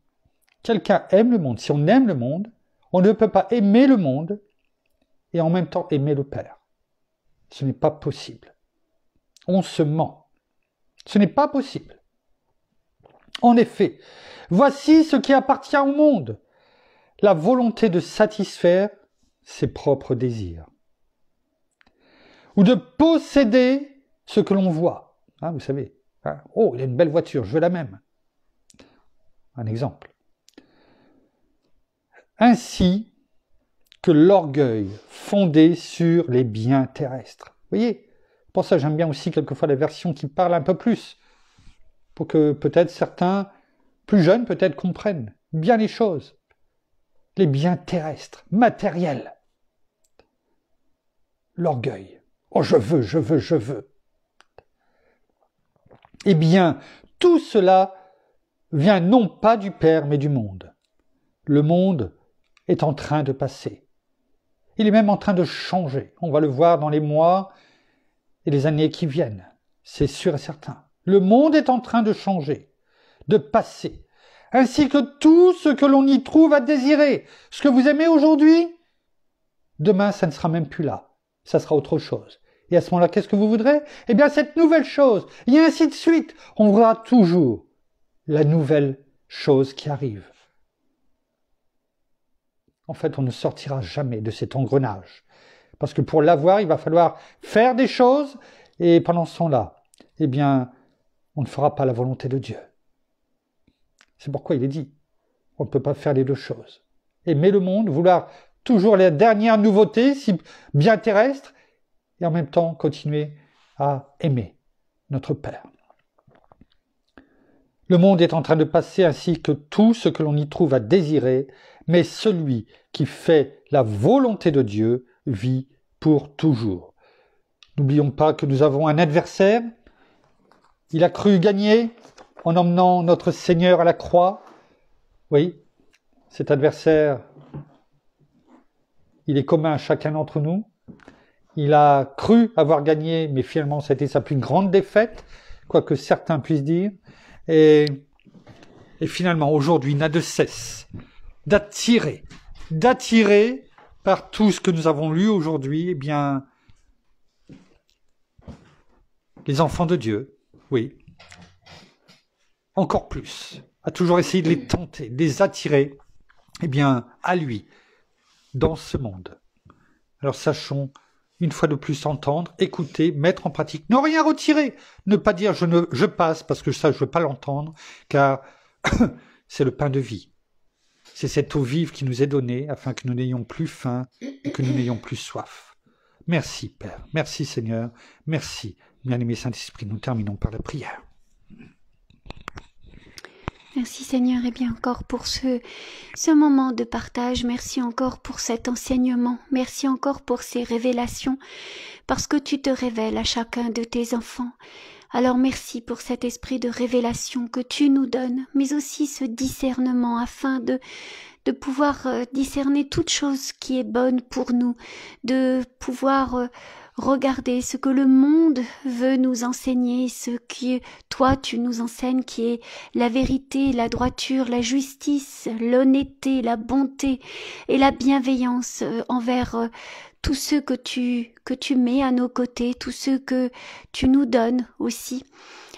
quelqu'un aime le monde, si on aime le monde, on ne peut pas aimer le monde et en même temps aimer le Père. Ce n'est pas possible. On se ment. Ce n'est pas possible. En effet, voici ce qui appartient au monde, la volonté de satisfaire ses propres désirs, ou de posséder ce que l'on voit. Hein, vous savez, hein, oh, il a une belle voiture, je veux la même. Un exemple. Ainsi que l'orgueil fondé sur les biens terrestres. Vous voyez, pour ça j'aime bien aussi quelquefois la version qui parle un peu plus, pour que peut-être certains, plus jeunes peut-être, comprennent bien les choses. Les biens terrestres, matériels. L'orgueil. Oh, je veux. Eh bien, tout cela vient non pas du Père, mais du monde. Le monde est en train de passer. Il est même en train de changer. On va le voir dans les mois et les années qui viennent. C'est sûr et certain. Le monde est en train de changer, de passer, ainsi que tout ce que l'on y trouve à désirer. Ce que vous aimez aujourd'hui, Demain, ça ne sera même plus là. Ça sera autre chose. Et à ce moment-là, qu'est-ce que vous voudrez? Eh bien, cette nouvelle chose. Et ainsi de suite. On voudra toujours la nouvelle chose qui arrive. En fait, on ne sortira jamais de cet engrenage. Parce que pour l'avoir, il va falloir faire des choses. Et pendant ce temps-là, eh bien, on ne fera pas la volonté de Dieu. C'est pourquoi il est dit, on ne peut pas faire les deux choses. Aimer le monde, vouloir toujours les dernières nouveautés, si bien terrestres, et en même temps continuer à aimer notre Père. Le monde est en train de passer ainsi que tout ce que l'on y trouve à désirer, mais celui qui fait la volonté de Dieu vit pour toujours. N'oublions pas que nous avons un adversaire. Il a cru gagner en emmenant notre Seigneur à la croix. Oui, cet adversaire, il est commun à chacun d'entre nous. Il a cru avoir gagné, mais finalement, ça a été sa plus grande défaite, quoi que certains puissent dire. Et finalement, aujourd'hui, il n'a de cesse d'attirer par tout ce que nous avons lu aujourd'hui, eh bien, les enfants de Dieu, oui, encore plus, a toujours essayé de les tenter, de les attirer, eh bien, à lui, dans ce monde. Alors sachons, une fois de plus, entendre, écouter, mettre en pratique, ne rien retirer, ne pas dire je passe, parce que ça, je ne veux pas l'entendre, car c'est le pain de vie. C'est cette eau vive qui nous est donnée, afin que nous n'ayons plus faim et que nous n'ayons plus soif. Merci, Père. Merci, Seigneur. Merci, bien-aimé Saint-Esprit. Nous terminons par la prière. Merci Seigneur, et bien encore pour ce moment de partage. Merci encore pour cet enseignement. Merci encore pour ces révélations, parce que tu te révèles à chacun de tes enfants. Alors merci pour cet esprit de révélation que tu nous donnes, mais aussi ce discernement afin de pouvoir discerner toute chose qui est bonne pour nous, de pouvoir regarder ce que le monde veut nous enseigner, ce que toi tu nous enseignes, qui est la vérité, la droiture, la justice, l'honnêteté, la bonté et la bienveillance envers tous ceux que tu mets à nos côtés, tous ceux que tu nous donnes aussi.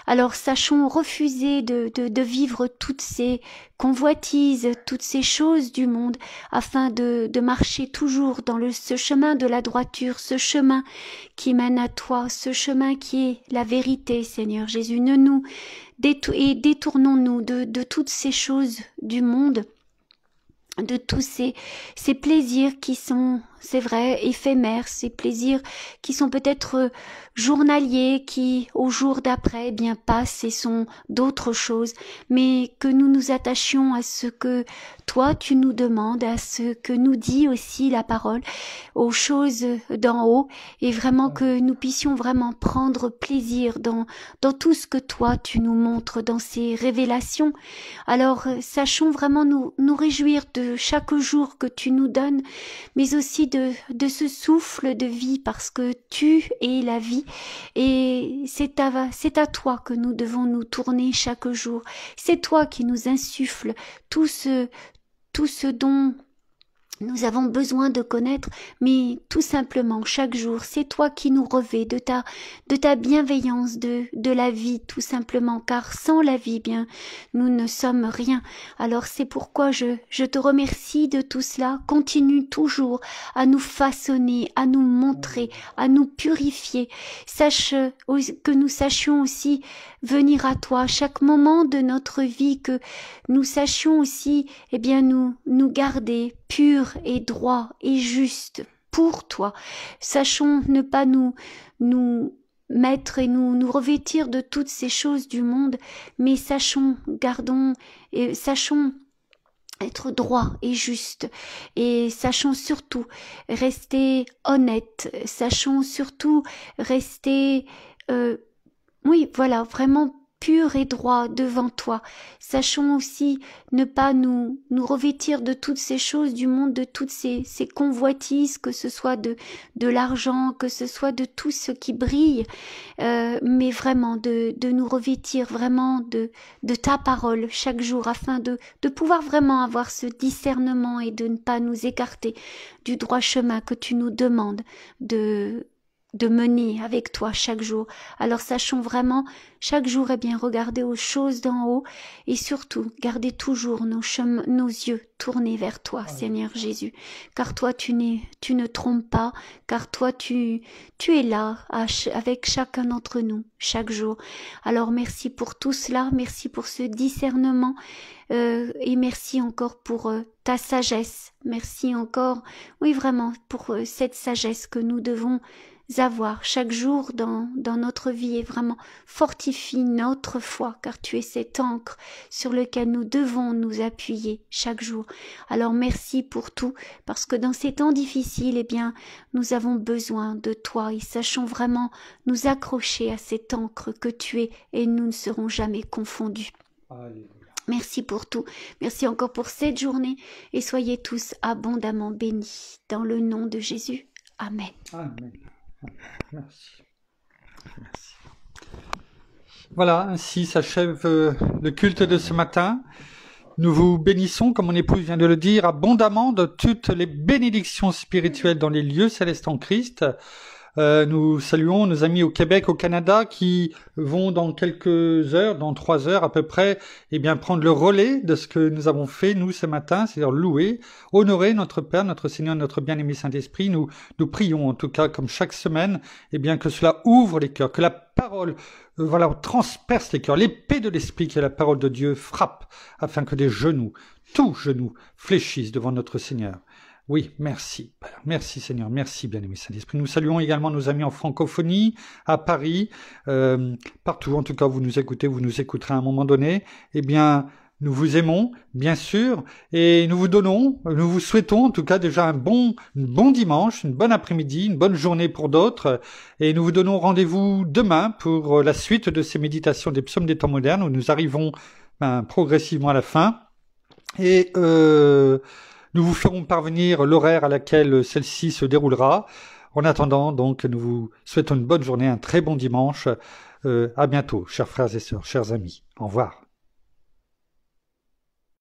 Alors sachons refuser de vivre toutes ces convoitises, toutes ces choses du monde, afin de marcher toujours dans ce chemin de la droiture, ce chemin qui mène à toi, ce chemin qui est la vérité, Seigneur Jésus. Ne nous détournons-nous de toutes ces choses du monde, de tous ces plaisirs qui sont, c'est vrai, éphémères, ces plaisirs qui sont peut-être journaliers, qui au jour d'après bien passent et sont d'autres choses, mais que nous nous attachions à ce que toi tu nous demandes, à ce que nous dit aussi la parole, aux choses d'en haut, et vraiment que nous puissions vraiment prendre plaisir dans tout ce que toi tu nous montres, dans ces révélations. Alors sachons vraiment nous réjouir de chaque jour que tu nous donnes, mais aussi de ce souffle de vie, parce que tu es la vie, et c'est à toi que nous devons nous tourner chaque jour. C'est toi qui nous insuffles tout ce dont nous avons besoin de connaître, mais tout simplement chaque jour, c'est toi qui nous revêts de ta bienveillance, de la vie, tout simplement, car sans la vie, bien, nous ne sommes rien. Alors c'est pourquoi je te remercie de tout cela. Continue toujours à nous façonner, à nous montrer, à nous purifier. Sache que nous sachions aussi venir à toi à chaque moment de notre vie, que nous sachions aussi, eh bien, nous garder purs et droits et justes pour toi. Sachons ne pas nous mettre et nous revêtir de toutes ces choses du monde, mais sachons être droits et justes, et sachons surtout rester honnêtes, sachons surtout rester, oui, voilà, vraiment pur et droit devant toi. Sachons aussi ne pas nous revêtir de toutes ces choses du monde, de toutes ces convoitises, que ce soit de l'argent, que ce soit de tout ce qui brille, mais vraiment de nous revêtir vraiment de ta parole chaque jour, afin de pouvoir vraiment avoir ce discernement et de ne pas nous écarter du droit chemin que tu nous demandes de mener avec toi chaque jour. Alors sachons vraiment chaque jour regarder aux choses d'en haut et surtout garder toujours nos yeux tournés vers toi, Seigneur Jésus, car toi tu ne trompes pas, car toi tu es là avec chacun d'entre nous chaque jour. Alors merci pour tout cela, merci pour ce discernement et merci encore pour ta sagesse, merci encore, oui vraiment, pour cette sagesse que nous devons avoir chaque jour dans notre vie, et vraiment fortifie notre foi, car tu es cette ancre sur laquelle nous devons nous appuyer chaque jour. Alors merci pour tout, parce que dans ces temps difficiles, nous avons besoin de toi, et sachons vraiment nous accrocher à cette ancre que tu es, et nous ne serons jamais confondus. Alléluia. Merci pour tout. Merci encore pour cette journée, et soyez tous abondamment bénis dans le nom de Jésus. Amen. Amen. Merci. Merci. Voilà, ainsi s'achève le culte de ce matin. Nous vous bénissons, comme mon épouse vient de le dire, abondamment de toutes les bénédictions spirituelles dans les lieux célestes en Christ. Nous saluons nos amis au Québec, au Canada, qui vont dans quelques heures, dans 3 heures à peu près, prendre le relais de ce que nous avons fait, nous, ce matin, c'est-à-dire louer, honorer notre Père, notre Seigneur, notre bien-aimé Saint-Esprit. Nous prions, en tout cas, comme chaque semaine, que cela ouvre les cœurs, que la parole, transperce les cœurs, l'épée de l'Esprit, qui est la parole de Dieu, frappe, afin que des genoux, tous genoux, fléchissent devant notre Seigneur. Oui, merci, Père. Merci Seigneur, merci bien-aimé Saint-Esprit. Nous saluons également nos amis en francophonie, à Paris, partout, en tout cas vous nous écoutez, vous nous écouterez à un moment donné. Nous vous aimons, bien sûr, et nous vous souhaitons en tout cas déjà un bon dimanche, une bonne après-midi, une bonne journée pour d'autres, et nous vous donnons rendez-vous demain pour la suite de ces méditations des psaumes des temps modernes, où nous arrivons progressivement à la fin, et nous vous ferons parvenir l'horaire à laquelle celle-ci se déroulera. En attendant, donc, nous vous souhaitons une bonne journée, un très bon dimanche. À bientôt, chers frères et sœurs, chers amis. Au revoir.